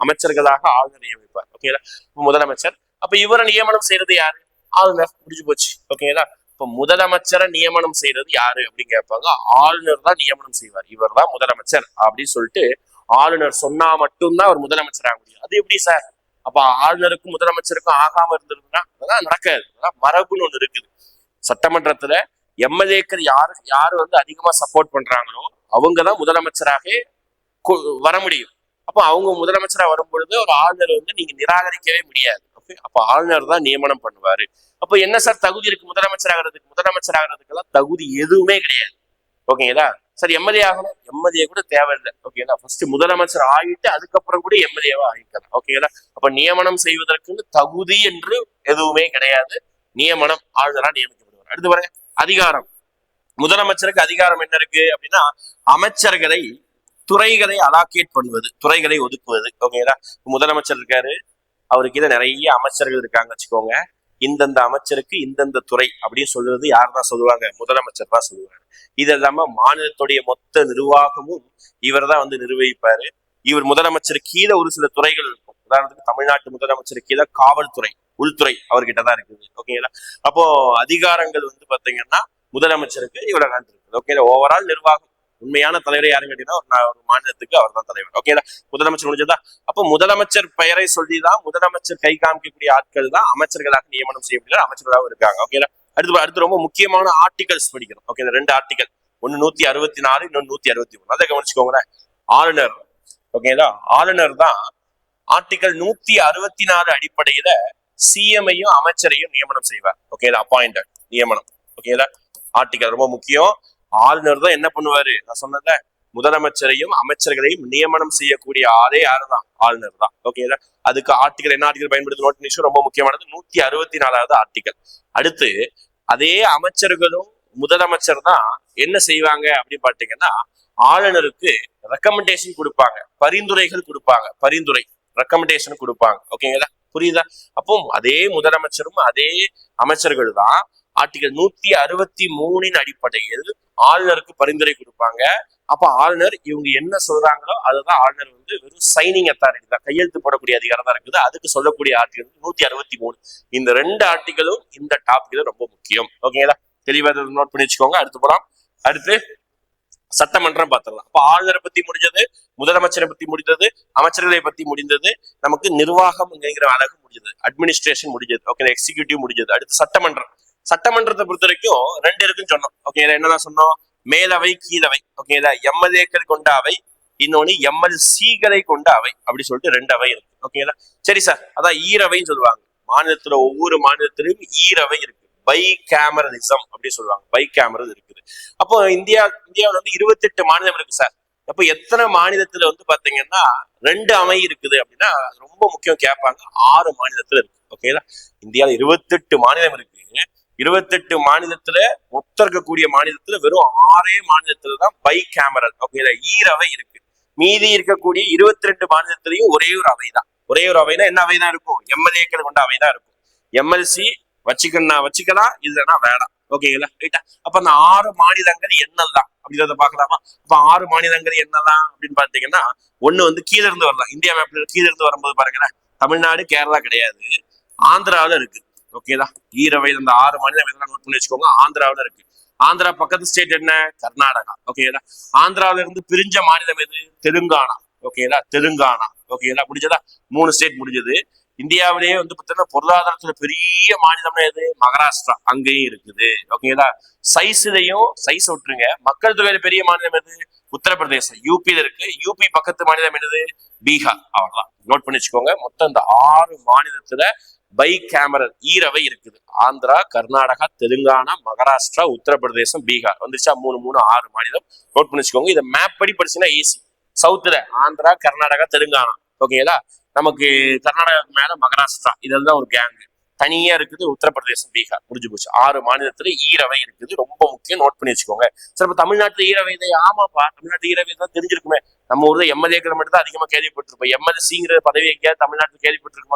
Speaker 1: அமைச்சர்களாக ஆளுநர் நியமிப்பார். ஓகேங்களா, முதலமைச்சர். அப்ப இவரை நியமனம் செய்யறது யாரு, ஆளுநர். முடிஞ்சு போச்சு. ஓகேங்களா, இப்ப முதலமைச்சரை நியமனம் செய்யறது யாரு அப்படின்னு கேட்பாங்க, ஆளுநர் தான் நியமனம் செய்வார். இவர் தான் முதலமைச்சர் அப்படின்னு சொல்லிட்டு ஆளுநர் சொன்னா மட்டும்தான் அவர் முதலமைச்சர் ஆக முடியும். அது எப்படி சார்? அப்ப ஆளுநருக்கும் முதலமைச்சருக்கும் ஆகாம இருந்திருக்குன்னா அதெல்லாம் நடக்காது. அதெல்லாம் மரபுன்னு ஒண்ணு இருக்குது. சட்டமன்றத்துல எம்எல்ஏக்கள் யாரு வந்து அதிகமா சப்போர்ட் பண்றாங்களோ அவங்கதான் முதலமைச்சராக வர முடியும். அப்ப அவங்க முதலமைச்சரா வரும் பொழுது ஒரு ஆளுநர் வந்து நீங்க நிராகரிக்கவே முடியாது. அப்ப ஆளுநர் தான் நியமனம் பண்ணுவாரு. அப்ப என்ன சார் தகுதி இருக்கு முதலமைச்சர் ஆகிறதுக்கு? முதலமைச்சர் ஆகிறதுக்கெல்லாம் தகுதி எதுவுமே கிடையாது. ஓகேங்களா, சார் எம்எல்ஏ ஆகணும், எம்எல்ஏ கூட தேவையில்லை. ஓகேங்களா, ஃபர்ஸ்ட் முதலமைச்சர் ஆகிட்டு அதுக்கப்புறம் கூட எம்எல்ஏவா ஆகிக்கலாம். ஓகேங்களா, அப்ப நியமனம் செய்வதற்கு தகுதி என்று எதுவுமே கிடையாது. நியமனம் ஆளுநரா நியமிக்கப்படுவார். அடுத்து பாருங்க, அதிகாரம். முதலமைச்சருக்கு அதிகாரம் என்ன இருக்கு அப்படின்னா, அமைச்சர்களை துறைகளை அலாக்கேட் பண்ணுவது, துறைகளை ஒதுக்குவது. ஓகேங்களா, முதலமைச்சர் இருக்காரு, அவருக்கு இதை நிறைய அமைச்சர்கள் இருக்காங்க வச்சுக்கோங்க. இந்தந்த அமைச்சருக்கு இந்தந்த துறை அப்படின்னு சொல்றது யார் தான் சொல்லுவாங்க, முதலமைச்சர் தான் சொல்லுவாங்க. இது இல்லாம மாநிலத்துடைய மொத்த நிர்வாகமும் இவர் தான் வந்து நிர்வகிப்பாரு. இவர் முதலமைச்சர் கீழே ஒரு சில துறைகள் இருக்கும். உதாரணத்துக்கு தமிழ்நாட்டு முதலமைச்சர் கீழே காவல்துறை, உள்துறை அவர்கிட்ட தான் இருக்குது. ஓகேங்களா, அப்போ அதிகாரங்கள் வந்து பாத்தீங்கன்னா முதலமைச்சருக்கு இவ்வளவு தான் இருக்குது. ஓகேங்களா, ஓவரால் நிர்வாகம் உண்மையான தலைவரை யாருன்னு கேட்டீங்கன்னா ஒரு மாநிலத்துக்கு அவர் தான் தலைவர். ஓகேங்களா, முதலமைச்சர் முடிஞ்சதா? அப்ப முதலமைச்சர் பெயரை சொல்லிதான் முதலமைச்சர் கை காமிக்கக்கூடிய ஆட்கள் தான் அமைச்சர்களாக நியமனம் செய்யக்கூடிய அமைச்சர்களாக இருக்காங்க. ஓகேங்களா, அடுத்து ரொம்ப முக்கியமான ஆர்டிகல்ஸ் படிக்கணும். ஓகே, 2 ஆர்டிகல், ஒன்னு 164, இன்னொன்னு 163. அதை கவனிச்சுக்கோங்களேன். ஆளுநர். ஓகேங்களா, ஆளுநர் தான் ஆர்டிகல் 164 அடிப்படையில சிஎம்ஐயும் அமைச்சரையும் நியமனம் செய்வார். ஓகேங்களா, அப்பாயிண்டட் நியமனம். ஓகேங்களா, ஆர்டிகல் ரொம்ப முக்கியம். ஆளுநர் தான் என்ன பண்ணுவாரு, நான் சொன்னத முதலமைச்சரையும் அமைச்சர்களையும் நியமனம் செய்யக்கூடிய ஆளே யாருதான், ஆளுநர் தான். ஓகேங்களா, அதுக்கு ஆர்டிகல் என்ன ஆர்டிகல் பயன்படுத்த நோட்டிஃபிகேஷன் ரொம்ப முக்கியமானது, 164வது ஆர்டிகல். அடுத்து அதே அமைச்சர்களும் முதலமைச்சர் தான் என்ன செய்வாங்க அப்படின்னு பாத்தீங்கன்னா, ஆளுநருக்கு ரெக்கமெண்டேஷன் கொடுப்பாங்க, பரிந்துரைகள் கொடுப்பாங்க, பரிந்துரை ரெக்கமெண்டேஷன் கொடுப்பாங்க. ஓகேங்களா, புரியுதா? அப்போ அதே முதலமைச்சரும் அதே அமைச்சர்கள் தான் ஆர்டிகல் 163 அடிப்படையில் ஆளுநருக்கு பரிந்துரை கொடுப்பாங்க. அப்ப ஆளுநர் இவங்க என்ன சொல்றாங்களோ அதுதான் ஆளுநர் வந்து வெறும் சைனிங் அத்தாரிட்டி தான், கையெழுத்து போடக்கூடிய அதிகாரம் தான் இருக்குது. அதுக்கு சொல்லக்கூடிய ஆர்டிகல் 163. இந்த 2 ஆர்டிகளும் இந்த டாபிக்ல ரொம்ப முக்கியம். ஓகேங்களா, தெளிவா நோட் பண்ணி வச்சுக்கோங்க. அடுத்து போலாம். அடுத்து சட்டமன்றம் பார்த்துடலாம். அப்ப ஆளுநரை பத்தி முடிஞ்சது, முதலமைச்சரை பத்தி முடிந்தது, அமைச்சர்களை பத்தி முடிந்தது, நமக்கு நிர்வாகம் அழகு முடிஞ்சது, அட்மினிஸ்ட்ரேஷன் முடிஞ்சது. ஓகே, எக்ஸிகியூட்டிவ் முடிஞ்சது. அடுத்து சட்டமன்றம். சட்டமன்றத்தை பொறுத்த வரைக்கும் 2 இருக்குன்னு சொன்னோம். ஓகே, என்னதான் சொன்னோம், மேலவை கீழவை. ஓகேங்களா, எம்எல்ஏக்கள் கொண்ட அவை, இன்னொன்னு எம்எல்சிகளை கொண்ட அவை, அப்படி சொல்லிட்டு 2 அவை இருக்கு. ஓகேங்களா, சரி சார், அதான் ஈரவைன்னு சொல்லுவாங்க. மாநிலத்துல ஒவ்வொரு மாநிலத்திலும் ஈரவை இருக்கு, பை கேமரலிசம் அப்படி சொல்லுவாங்க, பை கேமரல் இருக்குது. அப்போ இந்தியாவில் வந்து 28 மாநிலம் இருக்கு சார். அப்போ எத்தனை மாநிலத்துல வந்து பாத்தீங்கன்னா 2 அவை இருக்குது அப்படின்னா ரொம்ப முக்கியம், கேட்பாங்க. 6 மாநிலத்துல இருக்கு. ஓகேங்களா, இந்தியாவில் 28 மாநிலம் இருக்கு. 28 மாநிலத்துல மொத்தம் இருக்கக்கூடிய மாநிலத்துல வெறும் 6 மாநிலத்துலதான் பை கேமரல், ஓகேங்களா, ஈரவை இருக்கு. மீதி இருக்கக்கூடிய 22 மாநிலத்திலையும் ஒரே ஒரு அவை தான். ஒரே ஒரு அவைனா என்ன அவை தான் இருக்கும், எம்எல்ஏக்கள் கொண்ட அவை தான் இருக்கும். எம்எல்சி வச்சுக்கலாம், இல்லைன்னா வேணாம். ஓகேங்களா, ரைட்டா? அப்ப அந்த 6 மாநிலங்கள் என்னெல்லாம் அப்படின்றத பாக்கலாமா? அப்ப 6 மாநிலங்கள் என்னெல்லாம் அப்படின்னு பாத்தீங்கன்னா, ஒண்ணு வந்து கீழ இருந்து வரலாம். இந்தியா மேப்ல கீழ இருந்து வரும்போது பாருங்களேன், தமிழ்நாடு கேரளா கிடையாது, ஆந்திராவில இருக்கு. ஓகேதா, ஈரவையில் அந்த 6 மாநிலம் எல்லாம் நோட் பண்ணி வச்சுக்கோங்க. ஆந்திராவில இருக்கு. ஆந்திரா பக்கத்து ஸ்டேட் என்ன, கர்நாடகா. ஓகேதா, ஆந்திராவில இருந்து பிரிஞ்ச மாநிலம் எது, தெலுங்கானா. ஓகேங்களா, தெலுங்கானா, ஓகேங்களா, முடிஞ்சதா? 3 ஸ்டேட் முடிஞ்சது. இந்தியாவிலேயே வந்து பார்த்தீங்கன்னா பொருளாதாரத்துல பெரிய மாநிலம்னா எது? மகாராஷ்டிரா, அங்கேயும் இருக்குது. ஓகேங்களா, சைஸ் விட்டுருங்க, மக்கள் தொகையில பெரிய மாநிலம் எது? உத்தரப்பிரதேசம், யூபியில இருக்கு. யூபி பக்கத்து மாநிலம் என்னது? பீகார். அவ்வளவுதான், நோட் பண்ணி வச்சுக்கோங்க. மொத்தம் இந்த 6 மாநிலத்துல பை கேமரல் ஈரவை இருக்குது. ஆந்திரா, கர்நாடகா, தெலுங்கானா, மகாராஷ்டிரா, உத்தரப்பிரதேசம், பீகார் வந்துருச்சா? 3 3 6 மாநிலம். நோட் பண்ணி வச்சுக்கோங்க. இதை மேப் படி படிச்சுன்னா ஈஸி. சவுத்துல ஆந்திரா, கர்நாடகா, தெலுங்கானா. ஓகேங்களா, நமக்கு கர்நாடகா மேல மகாராஷ்டிரா, இதெல்லாம் ஒரு கேங். தனியா இருக்குது உத்தரப்பிரதேசம், பீகார். முடிஞ்சு போச்சு. 6 மாநிலத்துல ஈரவை இருக்குது. ரொம்ப முக்கியம், நோட் பண்ணி வச்சுக்கோங்க. சார், இப்ப தமிழ்நாட்டுல ஈரவை தான். ஆமாப்பா, தமிழ்நாட்டு ஈரவை தான் தெரிஞ்சிருக்குமே. நம்ம ஊர்ல எம்எல்ஏக்கள் மட்டும் தான் அதிகமா கேள்விப்பட்டிருப்போம். எம்எல்சிங்கிற பதவி எங்கேயாவது தமிழ்நாட்டுல கேள்விப்பட்டிருக்க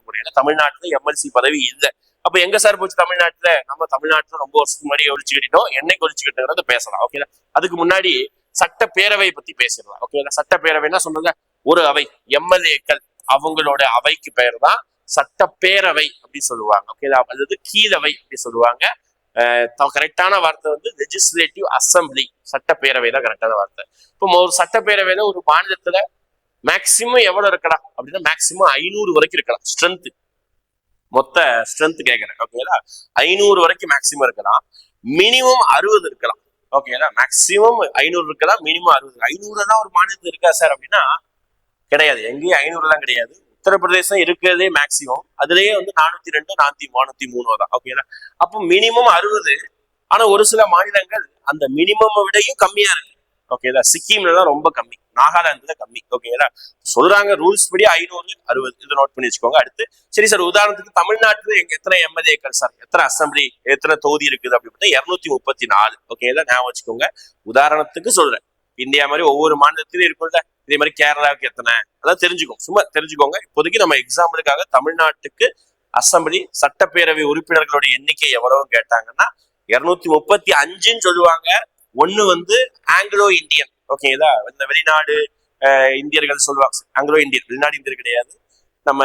Speaker 1: முடியும். ஏன்னா தமிழ்நாட்டுல எம்எல்சி பதவி இல்லை. அப்ப எங்க சார் போச்சு தமிழ்நாட்டுல? நம்ம தமிழ்நாட்டுல ரொம்ப வருஷத்துக்கு முன்னாடி ஒழிச்சு கட்டிட்டோம். என்னைக்கு ஒழிச்சு கட்டுங்கிறத பேசலாம். ஓகேங்களா, அதுக்கு முன்னாடி சட்டப்பேரவை பத்தி பேசிடலாம். ஓகேங்களா, சட்டப்பேரவைன்னா சொன்னது ஒரு அவை. எம்எல்ஏக்கள் அவங்களோட அவைக்கு பெயர் தான் சட்டப்பேரவை அப்படி சொல்லுவாங்க. ஓகேங்களா, அதாவது கீழவை அப்படி சொல்லுவாங்க. கரெக்டான வார்த்தை வந்து லெஜிஸ்லேட்டிவ் அசம்பிளி, சட்டப்பேரவை தான் கரெக்டான வார்த்தை. இப்போ ஒரு சட்டப்பேரவையில ஒரு மாநிலத்துல மேக்சிமம் எவ்வளவு இருக்கலாம் அப்படின்னா மேக்சிமம் 500 வரைக்கும் இருக்கலாம். ஸ்ட்ரென்த், மொத்த ஸ்ட்ரென்த் கேட்கறேன். ஓகேங்களா, 500 வரைக்கும் மேக்சிமம் இருக்கலாம். மினிமம் 60 இருக்கலாம். ஓகேங்களா, மேக்சிமம் 500 இருக்கலாம், மினிமம் 60. 500 தான் ஒரு மாநிலத்தில் இருக்கா சார் அப்படின்னா கிடையாது. எங்கேயும் 500 எல்லாம் கிடையாது. உத்தரப்பிரதேசம் இருக்கிறதே மேக்சிமம், அதுலயே வந்து 402 403 தான். ஓகேங்களா, அப்போ மினிமம் 60. ஆனா ஒரு சில மாநிலங்கள் அந்த மினிமம் விடையும் கம்மியா இருக்கு. ஓகேங்களா, சிக்கிம்ல தான் ரொம்ப கம்மி, நாகாலாந்துல கம்மி. ஓகேங்களா, சொல்றாங்க ரூல்ஸ் படி 500 60. இதை நோட் பண்ணி வச்சுக்கோங்க. அடுத்து சரி சார், உதாரணத்துக்கு தமிழ்நாட்டுல எங்க எத்தனை எம்எல்ஏக்கள் சார், எத்தனை அசம்பிளி, எத்தனை தொகுதி இருக்குது அப்படின்னு 234. ஓகேங்களா, ஞாபகம் வச்சுக்கோங்க. உதாரணத்துக்கு சொல்றேன், இந்தியா மாதிரி ஒவ்வொரு மாநிலத்திலும் இருக்கும்ல, இதே மாதிரி கேரளாவுக்கு எத்தனை, அதான் தெரிஞ்சுக்கோங்க, சும்மா தெரிஞ்சுக்கோங்க. இப்போதைக்கு நம்ம எக்ஸாம்பிளுக்காக தமிழ்நாட்டுக்கு அசம்பிளி சட்டப்பேரவை உறுப்பினர்களுடைய எண்ணிக்கை எவ்வளவு கேட்டாங்கன்னா 235 சொல்லுவாங்க. ஒண்ணு வந்து ஆங்கிலோ இந்தியன். ஓகேங்களா, இந்த வெளிநாடு இந்தியர்கள் சொல்லுவாங்க. ஆங்கிலோ இந்தியன் வெளிநாடு இந்தியர் கிடையாது. நம்ம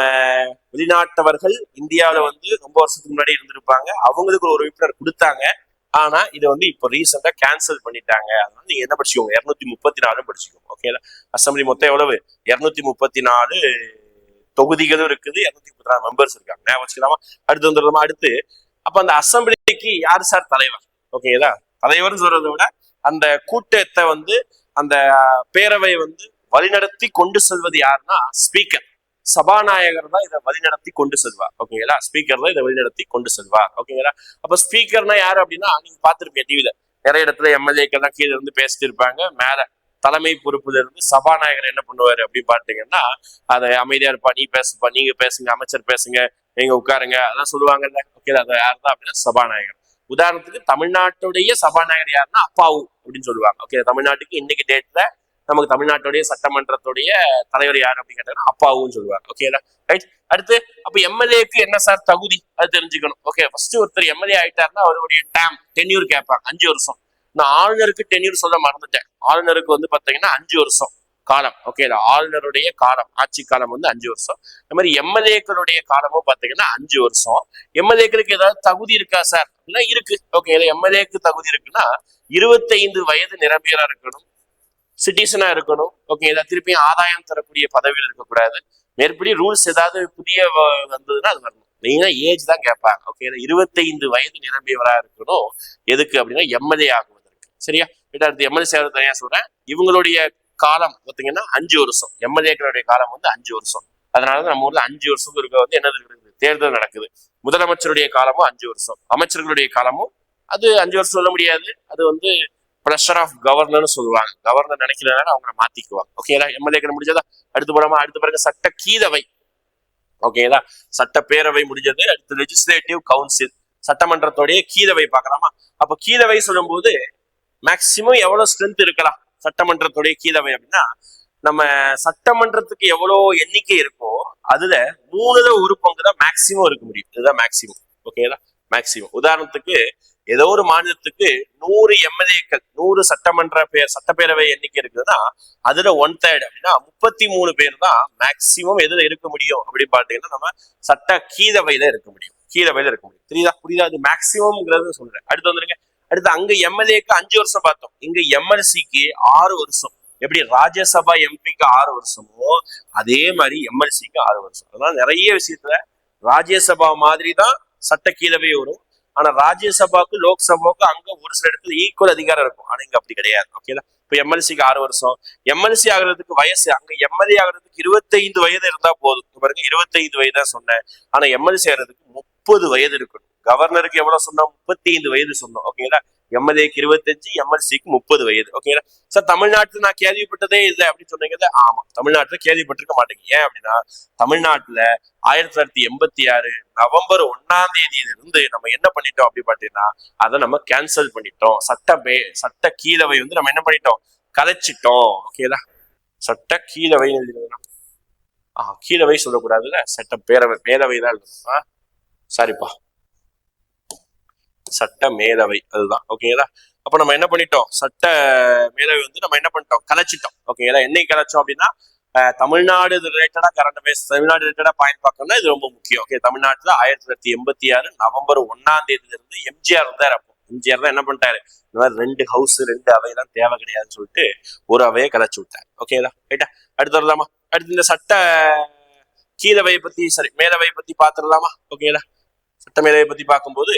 Speaker 1: வெளிநாட்டவர்கள் இந்தியாவில வந்து ரொம்ப வருஷத்துக்கு முன்னாடி இருந்திருப்பாங்க. அவங்களுக்கு ஒரு உறுப்பினர் கொடுத்தாங்க. ஆனா இது வந்து இப்போ ரீசெண்டா கேன்சல் பண்ணிட்டாங்க. அதனால நீங்க என்ன படிச்சுக்கோங்க, 234 படிச்சுக்கோங்க. ஓகேங்களா, அசம்பிளி மொத்தம் எவ்வளவு? 234 தொகுதிகளும் இருக்குது, 234 மெம்பர்ஸ் இருக்காங்க. ஞாபகம் வச்சுக்கலாமா? அடுத்து வந்துடலாமா? அடுத்து அப்ப அந்த அசம்பிளிக்கு யாரு சார் தலைவர்? ஓகேங்களா, தலைவர் சொல்றதை விட அந்த கூட்டத்தை வந்து அந்த பேரவை வந்து வழிநடத்தி கொண்டு செல்வது யாருன்னா ஸ்பீக்கர், சபாநாயகர் தான் இதை வழிநடத்தி கொண்டு செல்வார். ஓகேங்களா, ஸ்பீக்கர் தான் இதை வழிநடத்தி கொண்டு செல்வார். ஓகேங்களா, அப்ப ஸ்பீக்கர்னா யாரு அப்படின்னா நீங்க பாத்துருப்பீங்க டிவில நிறைய இடத்துல எம்எல்ஏக்கள் தான் கீழே இருந்து பேசிட்டு இருப்பாங்க. மேல தலைமை பொறுப்புல இருந்து சபாநாயகர் என்ன பண்ணுவாரு அப்படின்னு பாத்தீங்கன்னா, அதை அமைதியா இருப்பா, நீ பேசுப்பா, நீங்க பேசுங்க, அமைச்சர் பேசுங்க, நீங்க உட்காருங்க, அதான் சொல்லுவாங்கல்ல. ஓகே, அதை யார் தான் அப்படின்னா சபாநாயகர். உதாரணத்துக்கு தமிழ்நாட்டுடைய சபாநாயகர் யாருன்னா அப்பாவு அப்படின்னு சொல்லுவாங்க. ஓகே, தமிழ்நாட்டுக்கு இன்னைக்கு டேட்ல நமக்கு தமிழ்நாட்டுடைய சட்டமன்றத்துடைய தலைவர் யாரு அப்படின்னு கேட்டாங்கன்னா அப்பாவும் சொல்லுவாங்க. ஓகேங்களா, ரைட். அடுத்து அப்ப எம்எல்ஏக்கு என்ன சார் தகுதி, அது தெரிஞ்சுக்கணும். ஓகே, ஃபர்ஸ்ட் ஒருத்தர் எம்எல்ஏ ஆயிட்டாருன்னா அவருடைய டென்யூர் கேட்பாங்க, 5 வருஷம். நான் ஆளுநருக்கு டென்யூர் சொல்ல மறந்துட்டேன். ஆளுநருக்கு வந்து பாத்தீங்கன்னா 5 வருஷம் காலம். ஓகே, ஆளுநருடைய காலம், ஆட்சி காலம் வந்து 5 வருஷம். இந்த மாதிரி எம்எல்ஏக்களுடைய காலமும் பாத்தீங்கன்னா 5 வருஷம். எம்எல்ஏக்களுக்கு ஏதாவது தகுதி இருக்கா சார்? இருக்கு. ஓகே, எம்எல்ஏக்கு தகுதி இருக்குன்னா 25 வயது நிரம்பியரா இருக்கணும், சிட்டிசனா இருக்கணும். ஓகே, இதை திருப்பியும் ஆதாயம் தரக்கூடிய பதவியில் இருக்கக்கூடாது. மேற்படி ரூல்ஸ் ஏதாவது புதிய வந்ததுன்னா அது வரணும். மெயினா ஏஜ் தான் கேட்பாங்க. ஓகே, 25 வயது நிரம்பியவரா இருக்கணும். எதுக்கு அப்படின்னா எம்எல்ஏ ஆகுவதற்கு. சரியா, அடுத்து எம்எல்ஏ சேவை தனியா சொல்றேன். இவங்களுடைய காலம் பார்த்தீங்கன்னா 5 வருஷம். எம்எல்ஏக்களுடைய காலம் வந்து 5 வருஷம். அதனாலதான் நம்ம ஊர்ல 5 வருஷத்துக்கு இருக்க வந்து என்னது இருக்குது, தேர்தல் நடக்குது. முதலமைச்சருடைய காலமும் 5 வருஷம், அமைச்சர்களுடைய காலமும் அது 5 வருஷம் சொல்ல முடியாது. அது வந்து ப்ரெஷர் ஆஃப் கவர்னர்னு சொல்லுவாங்க. கவர்னர் நினைக்கிறதுனால அவங்க மாத்திக்குவாங்க. ஓகேங்களா, எம்எல்ஏக்கள் முடிஞ்சதா? அடுத்து போலாமா? அடுத்த பிறகு சட்ட கீழவை. ஓகேங்களா, சட்டப்பேரவை முடிஞ்சது. அடுத்து லெஜிஸ்லேட்டிவ் கவுன்சில், சட்டமன்றத்துடைய கீழவை பார்க்கலாமா? அப்ப கீழவை சொல்லும் போது மேக்சிமம் எவ்வளவு ஸ்ட்ரென்த் இருக்கலாம் சட்டமன்றத்துடைய கீழவை அப்படின்னா, நம்ம சட்டமன்றத்துக்கு எவ்வளவு எண்ணிக்கை இருக்கோ அதுல 3ல 1 பங்கு தான் மேக்சிமம் இருக்க முடியும். இதுதான் மேக்சிமம். ஓகேங்களா, மேக்சிமம். உதாரணத்துக்கு ஏதோ ஒரு மாநிலத்துக்கு 100 எம்எல்ஏக்கள், 100 சட்டப்பேரவை எண்ணிக்கை இருக்குதுன்னா அதுல 1/3 அப்படின்னா 33 பேர் தான் மேக்சிமம் எதுல இருக்க முடியும் அப்படின்னு பாத்தீங்கன்னா நம்ம சட்ட கீழவையில இருக்க முடியும். கீழவையில இருக்க முடியும். புரியுதா? அது மேக்சிமம்ங்கிறது சொல்றேன். அடுத்து வந்துருங்க. அடுத்து அங்க எம்எல்ஏக்கு 5 வருஷம் பார்த்தோம், இங்க எம்எல்சிக்கு 6 வருஷம். எப்படி ராஜ்யசபா எம்பிக்கு 6 வருஷமோ அதே மாதிரி எம்எல்சிக்கு 6 வருஷம். அதனால நிறைய விஷயத்துல ராஜ்யசபா மாதிரி தான் சட்ட கீழவே வரும். ஆனா ராஜ்யசபாவுக்கு லோக்சபாவுக்கு அங்க ஒரு சில இடத்துல ஈக்குவல் அதிகாரம் இருக்கும். ஆனா இங்க அப்படி கிடையாது. ஓகேங்களா? இப்ப எம்எல்சிக்கு 6 வருஷம். எம்எல்சி ஆகுறதுக்கு வயசு அங்க எம்எல்ஏ ஆகுறதுக்கு 25 வயது இருந்தா போதும். பாருங்க 25 வயது தான் சொன்னேன். ஆனா எம்எல்சி ஆகுறதுக்கு 30 வயது இருக்கணும். கவர்னருக்கு எவ்வளவு சொன்னோம்? 35 வயது சொன்னோம். ஓகேங்களா? எம்எல்ஏக்கு 25, எம்எல்சிக்கு 30 வயது. ஓகேங்களா? சார் தமிழ்நாட்டுல நான் கேள்விப்பட்டதே இல்லை அப்படின்னு சொன்னீங்க. ஆமா, தமிழ்நாட்டுல கேள்விப்பட்டிருக்க மாட்டேங்க. ஏன் அப்படின்னா தமிழ்நாட்டுல 1986 நவம்பர் 1ஆம் தேதியிலிருந்து நம்ம என்ன பண்ணிட்டோம் அப்படி பாத்தீங்கன்னா அதை நம்ம கேன்சல் பண்ணிட்டோம். சட்ட கீழவை வந்து நம்ம என்ன பண்ணிட்டோம்? கலைச்சிட்டோம். ஓகேங்களா? சட்ட கீழவை கீழவை சொல்லக்கூடாதுல்ல, சட்ட மேலவை தான் எழுதணும். சாரிப்பா, சட்ட மேலவை அதுதான். ஓகேங்களா? அப்ப நம்ம என்ன பண்ணிட்டோம்? சட்ட மேலவை வந்து நம்ம என்ன பண்ணிட்டோம்? கலைச்சிட்டோம். ஓகேங்களா? என்னைக்கு கலைச்சோம் அப்படின்னா தமிழ்நாடு ரிலேட்டடா கரண்ட் அஃபேர்ஸ், தமிழ்நாடு ரிலேட்டடா பாயிண்ட் பார்க்கணும்னா இது ரொம்ப முக்கியம். ஓகே, தமிழ்நாட்டுல 1986 நவம்பர் 1ஆம் தேதியில இருந்து எம்ஜிஆர் இருந்தாரு. அப்போ எம்ஜிஆர் தான் என்ன பண்ணிட்டாரு? இந்த மாதிரி 2 ஹவுஸ் 2 அவையெல்லாம் தேவை கிடையாதுன்னு சொல்லிட்டு ஒரு அவையை கலைச்சு விட்டாரு. ஓகேங்களா? ரைட்டா? அடுத்து வரலாமா? அடுத்து இந்த சட்ட கீழவையை பத்தி மேலவையை பத்தி பாத்துடலாமா? ஓகேங்களா? சட்ட மேலவையை பத்தி பார்க்கும்போது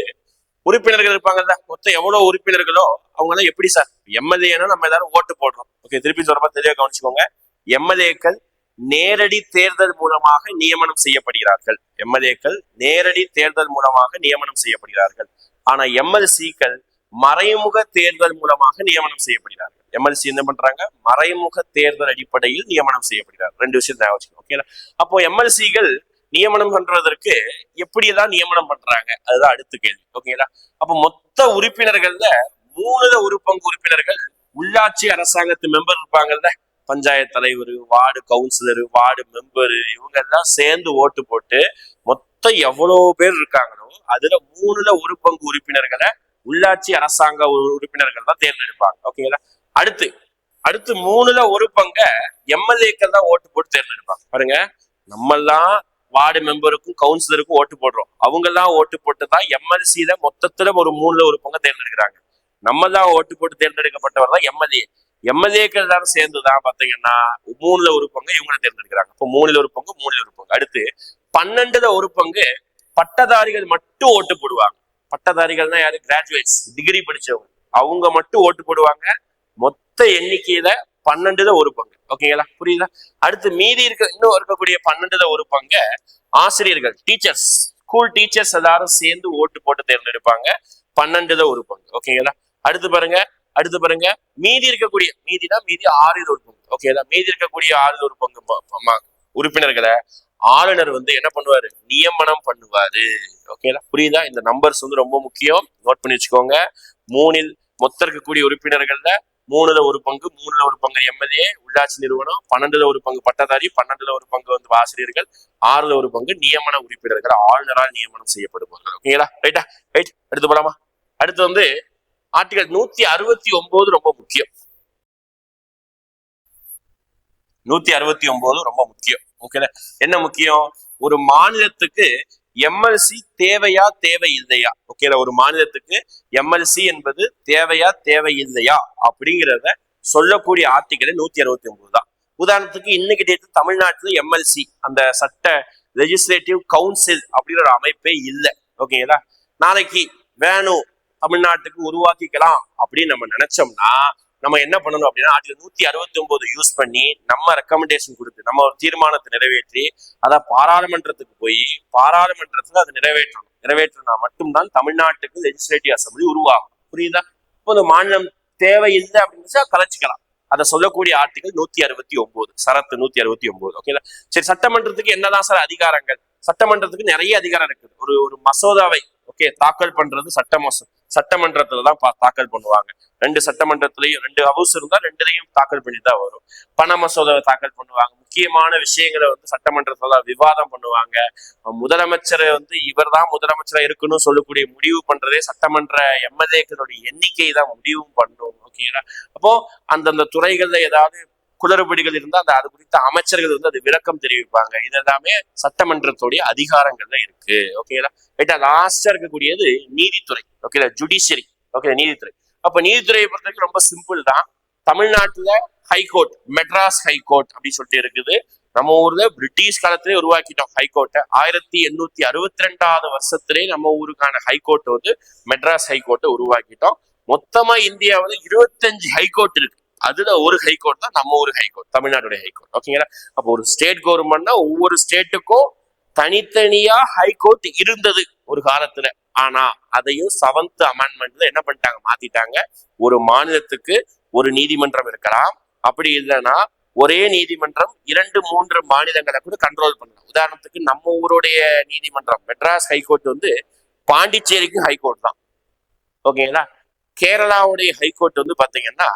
Speaker 1: உறுப்பினர்கள் இருப்பாங்கல்ல, மொத்தம் எவ்வளவு உறுப்பினர்களோ அவங்க எல்லாம் எப்படி சார்? எம்எல்ஏன்னா நம்ம எல்லாரும் ஓட்டு போடுறோம். ஓகே, திருப்பி சொல்றப்ப தெளிவாக கவனிச்சுக்கோங்க. எம்எல்ஏக்கள் நேரடி தேர்தல் மூலமாக நியமனம் செய்யப்படுகிறார்கள். எம்எல்ஏக்கள் நேரடி தேர்தல் மூலமாக நியமனம் செய்யப்படுகிறார்கள். ஆனா எம்எல்சிக்கள் மறைமுக தேர்தல் மூலமாக நியமனம் செய்யப்படுகிறார்கள். எம்எல்சி என்ன பண்றாங்க? மறைமுக தேர்தல் அடிப்படையில் நியமனம் செய்யப்படுகிறார்கள். 2 விஷயம் தான் வச்சுக்கணும். ஓகேங்களா? அப்போ எம்எல்சிகள் நியமனம் பண்றதற்கு எப்படிதான் நியமனம் பண்றாங்க? அதுதான் அடுத்த கேள்வி. ஓகேங்களா? அப்ப மொத்த உறுப்பினர்கள்ல 1/3 பங்கு உறுப்பினர்கள் உள்ளாட்சி அரசாங்கத்து மெம்பர் இருப்பாங்கல்ல, பஞ்சாயத்து தலைவர், வார்டு கவுன்சிலர், வார்டு மெம்பரு, இவங்க எல்லாம் சேர்ந்து ஓட்டு போட்டு மொத்தம் எவ்வளவு பேர் இருக்காங்களோ அதுல 1/3 பங்கு உறுப்பினர்களை உள்ளாட்சி அரசாங்க உறுப்பினர்கள் தான் தேர்ந்தெடுப்பாங்க. ஓகேங்களா? அடுத்து 1/3 பங்கை எம்எல்ஏக்கள் தான் ஓட்டு போட்டு தேர்ந்தெடுப்பாங்க. பாருங்க, நம்மெல்லாம் வார்டு மெம்பருக்கும் கவுன்சிலருக்கும் ஓட்டு போடுறோம். அவங்க எல்லாம் ஓட்டு போட்டுதான் எம்எல்சியில மொத்தத்துல ஒரு 1/3 பங்கை தேர்ந்தெடுக்கிறாங்க. நம்ம தான் ஓட்டு போட்டு தேர்ந்தெடுக்கப்பட்டவர் தான் எம்எல்ஏ. எம்எல்ஏக்கள் எல்லாரும் சேர்ந்துதான் பாத்தீங்கன்னா 1/3 பங்கு இவங்களை தேர்ந்தெடுக்கிறாங்க. இப்போ 1/3 பங்கு 1/3 பங்கு. அடுத்து 12/1 பங்கு பட்டதாரிகள் மட்டும் ஓட்டு போடுவாங்க. பட்டதாரிகள்னா யாரு? கிராஜுவேட்ஸ், டிகிரி படிச்சவங்க. அவங்க மட்டும் ஓட்டு போடுவாங்க. மொத்த எண்ணிக்கையில 12/1 பங்கு. ஓகேங்களா? புரியுதா? அடுத்து மீதி இன்னும் இருக்கக்கூடிய 12/1 பங்கு ஆசிரியர்கள், டீச்சர்ஸ், ஸ்கூல் டீச்சர்ஸ் எல்லாரும் சேர்ந்து ஓட்டு போட்டு தேர்ந்தெடுப்பாங்க. 12/1 பங்கு. ஓகேங்களா? அடுத்து பாருங்க மீதி இருக்கக்கூடிய மீதி 6/1 பங்கு. ஓகேங்களா? மீதி இருக்கக்கூடிய 6/1 பங்கு உறுப்பினர்களை ஆளுநர் வந்து என்ன பண்ணுவாரு? நியமனம் பண்ணுவாரு. ஓகேங்களா? புரியுதா? இந்த நம்பர்ஸ் வந்து ரொம்ப முக்கியம், நோட் பண்ணி வச்சுக்கோங்க. மொத்தம் இருக்கக்கூடிய உறுப்பினர்கள்ல 3/1 பங்கு எம்எல்ஏ உள்ளாட்சி நிறுவனம், 12/1 பங்கு பட்டதாரி, 12/1 பங்கு வந்து ஆசிரியர்கள், 6/1 பங்கு நியமன உறுப்பினர்கள் ஆளுநரால் நியமனம் செய்யப்படுவார்கள். ஓகேங்களா? ரைட்டா? ரைட். அடுத்து போலாமா? அடுத்து வந்து ஆர்டிகல் 169 ரொம்ப முக்கியம். 169 ரொம்ப முக்கியம். ஓகேங்களா? என்ன முக்கியம்? ஒரு மாநிலத்துக்கு எம்எல்சி தேவையா தேவையில்லையா? ஓகேங்களா? ஒரு மாநிலத்துக்கு எம்எல்சி என்பது தேவையா தேவையில்லையா அப்படிங்கிறத சொல்லக்கூடிய ஆர்டிகல் 169 தான். உதாரணத்துக்கு இன்னைக்கு டேட் தமிழ்நாட்டுல எம்எல்சி அந்த சட்ட லெஜிஸ்லேட்டிவ் கவுன்சில் அப்படிங்கிற ஒரு அமைப்பே இல்லை. ஓகேங்களா? நாளைக்கு வேணும் தமிழ்நாட்டுக்கு உருவாக்கிக்கலாம் அப்படின்னு நம்ம நினைச்சோம்னா நம்ம என்ன பண்ணணும் அப்படின்னா ஆர்டிகல் 169 யூஸ் பண்ணி நம்ம ரெக்கமெண்டேஷன் கொடுத்து நம்ம ஒரு தீர்மானத்தை நிறைவேற்றி அதை பாராளுமன்றத்துக்கு போய் பாராளுமன்றத்துல அதை நிறைவேற்றினா மட்டும்தான் தமிழ்நாட்டுக்கு லெஜிஸ்லேட்டிவ் அசம்பிளி உருவாகும். புரியுதா? இப்போ இந்த மாநிலம் தேவையில்லை அப்படின்னு கலைச்சிக்கலாம். அதை சொல்லக்கூடிய ஆர்டிகல் 169 சரத்து 169. ஓகேங்களா? சரி, சட்டமன்றத்துக்கு என்னதான் சார் அதிகாரங்கள்? சட்டமன்றத்துக்கு நிறைய அதிகாரம் இருக்குது. ஒரு மசோதாவை தாக்கல் பண்றது சட்டமன்றத்துலதான் தாக்கல் பண்ணுவாங்க. 2 சட்டமன்றத்திலையும் 2 ஹவுஸ் இருந்தா 2லையும் தாக்கல் பண்ணி தான் வரும். பண மசோதாவை தாக்கல் பண்ணுவாங்க. முக்கியமான விஷயங்களை வந்து சட்டமன்றத்துல விவாதம் பண்ணுவாங்க. முதலமைச்சர் வந்து இவர் தான் முதலமைச்சரா இருக்கணும்னு சொல்லக்கூடிய முடிவு பண்றதே சட்டமன்ற எம்எல்ஏக்களுடைய எண்ணிக்கை தான் முடிவும் பண்ணும். ஓகேங்களா? அப்போ அந்தந்த துறைகள்ல ஏதாவது குளறுபடிகள் இருந்தா அது குறித்த அமைச்சர்கள் வந்து அது விளக்கம் தெரிவிப்பாங்க. இது எல்லாமே சட்டமன்றத்துடைய அதிகாரங்கள்ல இருக்கு. ஓகேங்களா? ரைட்டா? லாஸ்டா இருக்கக்கூடியது நீதித்துறை. ஓகேங்களா? ஜுடிஷியரி. ஓகே, நீதித்துறை. அப்ப நீதித்துறையை பொறுத்த வரைக்கும் ரொம்ப சிம்பிள் தான். தமிழ்நாட்டுல ஹைகோர்ட், மெட்ராஸ் ஹைகோர்ட் அப்படின்னு சொல்லிட்டு இருக்குது. நம்ம ஊர்ல பிரிட்டிஷ் காலத்திலே உருவாக்கிட்டோம் ஹைகோர்ட்டை. 1862 வருஷத்திலே நம்ம ஊருக்கான ஹைகோர்ட் வந்து மெட்ராஸ் ஹைகோர்ட்டை உருவாக்கிட்டோம். மொத்தமா இந்தியாவில் 25 ஹைகோர்ட் இருக்கு. அதுல ஒரு ஹைகோர்ட் தான் நம்ம ஊர் ஹைகோர்ட், தமிழ்நாட்டுடைய ஹைகோர்ட். ஓகேங்களா? அப்போ ஒரு ஸ்டேட் கவர்மெண்ட்னா ஒவ்வொரு ஸ்டேட்டுக்கும் தனித்தனியா ஹைகோர்ட் இருந்தது ஒரு காலத்துல. ஆனா அதையும் 7th அமெண்ட்மெண்ட்ல என்ன பண்ணிட்டாங்க, மாத்திட்டாங்க. ஒரு மாநிலத்துக்கு ஒரு நீதிமன்றம் இருக்கலாம், அப்படி இல்லைன்னா ஒரே நீதிமன்றம் 2-3 மாநிலங்களை கூட கண்ட்ரோல் பண்ணலாம். உதாரணத்துக்கு நம்ம ஊருடைய நீதிமன்றம் மெட்ராஸ் ஹைகோர்ட் வந்து பாண்டிச்சேரிக்கும் ஹைகோர்ட் தான். ஓகேங்களா? கேரளாவுடைய ஹைகோர்ட் வந்து பாத்தீங்கன்னா,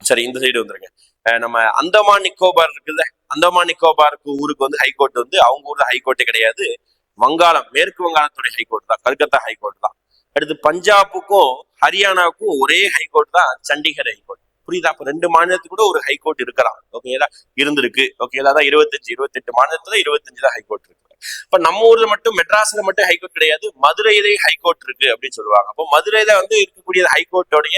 Speaker 1: சரி இந்த சைடு வந்துருங்க, நம்ம அந்தமான் நிக்கோபார் இருக்குல்ல, அந்தமான் நிக்கோபாருக்கு ஊருக்கு வந்து ஹைகோர்ட் வந்து அவங்க ஊர்ல ஹைகோர்ட்டே கிடையாது. வங்காளம், மேற்கு வங்காளத்துடைய ஹைகோர்ட் தான், கல்கத்தா ஹைகோர்ட் தான். அடுத்து பஞ்சாபுக்கும் ஹரியானாவுக்கும் ஒரே ஹைகோர்ட் தான், சண்டிகர் ஹைகோர்ட். புரியுதா? அப்ப 2 மாநிலத்துக்கு கூட ஒரு ஹைகோர்ட் இருக்கலாம். ஓகேங்களா? இருந்திருக்கு. ஓகேங்களா? அதான் 28 மாநிலத்துல 25 தான் ஹைகோர்ட் இருக்கு. இப்ப நம்ம ஊர்ல மட்டும் மெட்ராஸ்ல மட்டும் ஹைகோர்ட் கிடையாது, மதுரையிலே ஹைகோர்ட் இருக்கு அப்படின்னு சொல்லுவாங்க. அப்போ மதுரையில வந்து இருக்கக்கூடிய ஹைகோர்ட்டோடைய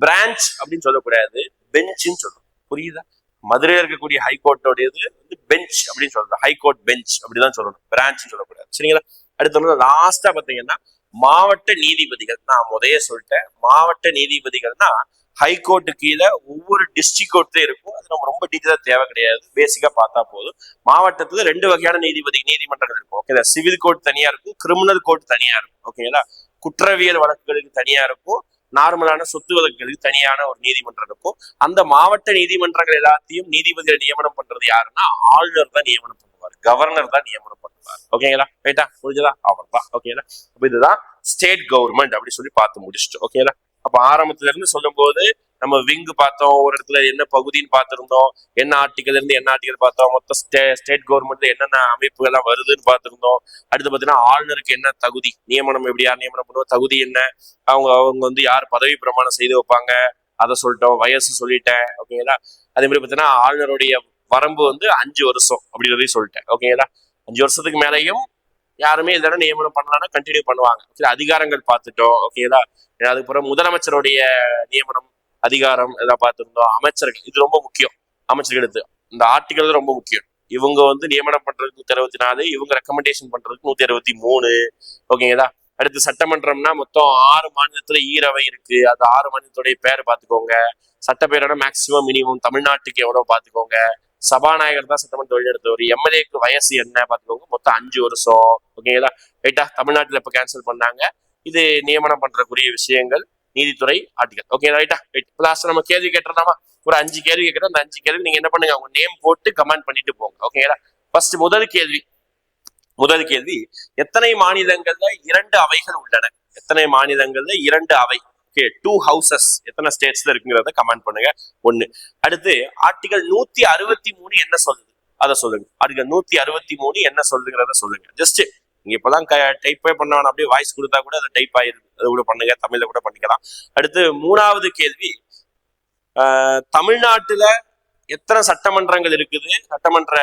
Speaker 1: பிரான்ச் அப்படின்னு சொல்லக்கூடாது, பெஞ்சுன்னு சொல்லணும். புரியுதா? மதுரையில் இருக்கக்கூடிய ஹைகோர்ட்டோடையது வந்து பெஞ்ச் அப்படின்னு சொல்றது, ஹைகோர்ட் பெஞ்ச் அப்படிதான் சொல்லணும், பிரான்ச் சொல்லக்கூடாது. சரிங்களா? அடுத்து லாஸ்டா பாத்தீங்கன்னா மாவட்ட நீதிபதிகள். நான் முதைய சொல்லிட்டேன், மாவட்ட நீதிபதிகள்னா ஹைகோர்ட்டு கீழே ஒவ்வொரு டிஸ்ட்ரிக்ட் கோர்ட்லயும் இருக்கும். அது நம்ம ரொம்ப டீட்டெயிலா தேவை கிடையாது, பேசிக்கா பார்த்தா போதும். மாவட்டத்துல 2 வகையான நீதிமன்றங்கள் இருக்கும். ஓகே, சிவில் கோர்ட் தனியா இருக்கும், கிரிமினல் கோர்ட் தனியா இருக்கும். ஓகேங்களா? குற்றவியல் வழக்குகளுக்கு தனியா இருக்கும், நார்மலான சொத்து வழக்குகளுக்கு தனியான ஒரு நீதிமன்றம் இருக்கும். அந்த மாவட்ட நீதிமன்றங்கள் எல்லாத்தையும் நீதிபதிகளை நியமனம் பண்றது யாருன்னா ஆளுநர் தான் நியமனம் பண்ணுவார், கவர்னர் தான் நியமனம் பண்ணுவார். ஓகேங்களா? ரைட்டா? புரிஞ்சதா? அவர் தான். ஓகேங்களா? அப்ப இதுதான் ஸ்டேட் கவர்மெண்ட் அப்படி சொல்லி பார்த்து முடிச்சுட்டு. ஓகேங்களா? அப்ப ஆரம்பத்துல இருந்து சொல்லும் போது நம்ம விங்கு பார்த்தோம், ஒரு இடத்துல என்ன பகுதின்னு பார்த்திருந்தோம், என்ன ஆர்டிகல் இருந்து என்ன ஆர்டிகல் பார்த்தோம், மொத்தம் ஸ்டேட் கவர்மெண்ட்ல என்னென்ன அமைப்புகள் எல்லாம் வருதுன்னு பார்த்திருந்தோம். அடுத்து பாத்தீங்கன்னா ஆளுநருக்கு என்ன தகுதி, நியமனம் எப்படி, யார் நியமனம் பண்ணுவோம், தகுதி என்ன, அவங்க வந்து யார் பதவி பிரமாணம் செய்து வைப்பாங்க அதை சொல்லிட்டோம், வயசு சொல்லிட்டேன். ஓகேங்களா? அதே மாதிரி பாத்தீங்கன்னா ஆளுநருடைய வரம்பு வந்து 5 வருஷம் அப்படின்றதையும் சொல்லிட்டேன். ஓகேங்களா? 5 வருஷத்துக்கு மேலையும் யாருமே இதெல்லாம் நியமனம் பண்ணலாம்னா கண்டினியூ பண்ணுவாங்க. அதிகாரங்கள் பார்த்துட்டோம். ஓகேங்களா? அதுக்கப்புறம் முதலமைச்சருடைய நியமனம் அதிகாரம் எல்லாம் பார்த்துருந்தோம். அமைச்சர்கள், இது ரொம்ப முக்கியம். அமைச்சர்களுக்கு இந்த ஆர்டிகல் ரொம்ப முக்கியம். இவங்க வந்து நியமனம் பண்றதுக்கு 164, இவங்க ரெக்கமெண்டேஷன் பண்றதுக்கு 163. ஓகேங்களா? அடுத்து சட்டமன்றம்னா மொத்தம் 6 மாநிலத்துல ஈரவை இருக்கு. அது 6 மாநிலத்துடைய பேர் பார்த்துக்கோங்க. சட்டப்பேரோட மேக்சிமம் மினிமம் தமிழ்நாட்டுக்கு எவ்வளவு பார்த்துக்கோங்க. சபாநாயகர் தான் சட்டமன்ற வழிநடத்துவார். எம்எல்ஏக்கு வயசு என்ன பார்த்துக்கோங்க. மொத்தம் 5 வருஷம். ஓகேங்களா? ரைட்டா? தமிழ்நாட்டுல இப்ப கேன்சல் பண்ணாங்க. இது நியமனம் பண்றக்கூடிய விஷயங்கள், நீதித்துறை ஆர்டிகல். ஓகே ரைட்டா? ரைட். லாஸ்ட் நம்ம கேள்வி கேட்டுறோமா? ஒரு 5 கேள்வி கேட்கிறோம். அந்த 5 கேள்வி நீங்க என்ன பண்ணுங்க, உங்க நேம் போட்டு கமெண்ட் பண்ணிட்டு போங்க. ஓகேங்களா? ஃபர்ஸ்ட் முதல் கேள்வி, எத்தனை மாநிலங்கள்ல 2 அவைகள் உள்ளன? எத்தனை மாநிலங்கள்ல 2 அவை? ஓகே, 2 ஹவுசஸ் எத்தனை ஸ்டேட்ஸ்ல இருக்குங்கிறத கமெண்ட் பண்ணுங்க. 1. அடுத்து ஆர்டிகல் 163 என்ன சொல்லுது அதை சொல்லுங்க. ஆர்டிகல் 163 என்ன சொல்லுங்கிறத சொல்லுங்க. ஜஸ்ட் நீங்க இப்பதான் டைப்பே பண்ண அப்படியே வாய்ஸ் கொடுத்தா கூட அதை டைப் ஆயிருக்கு, அதை கூட பண்ணுங்க, தமிழ்ல கூட பண்ணிக்கலாம். அடுத்து 3வது கேள்வி, தமிழ்நாட்டுல எத்தனை சட்டமன்றங்கள் இருக்குது, சட்டமன்ற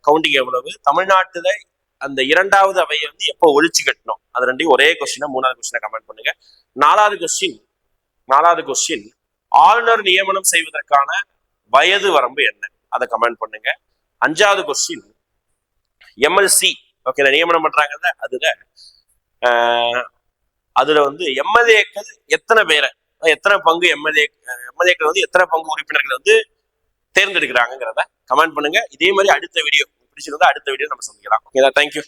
Speaker 1: கவுண்டிங் எவ்வளவு, தமிழ்நாட்டுல அந்த 2வது அவையை வந்து எப்போ ஒழிச்சு கட்டணும், அது ரெண்டையும் ஒரே கொஸ்டினா 3வது கொஸ்டினை கமெண்ட் பண்ணுங்க. 4வது கொஸ்டின், ஆளுநர் நியமனம் செய்வதற்கான வயது வரம்பு என்ன, அதை கமெண்ட் பண்ணுங்க. 5வது கொஸ்டின், எம்எல்சி ஓகே நியமனம் பண்றாங்கல்ல, அதுல வந்து எம்எல்ஏக்கள் எத்தனை பேரை, எத்தனை பங்கு எம்எல்ஏக்கள் வந்து எத்தனை பங்கு உறுப்பினர்கள் வந்து தேர்ந்தெடுக்கிறாங்கிறத கமெண்ட் பண்ணுங்க. இதே மாதிரி அடுத்த வீடியோ பிடிச்சிருந்தா அடுத்த வீடியோ நம்ம சந்திக்கலாம். Okay, thank you.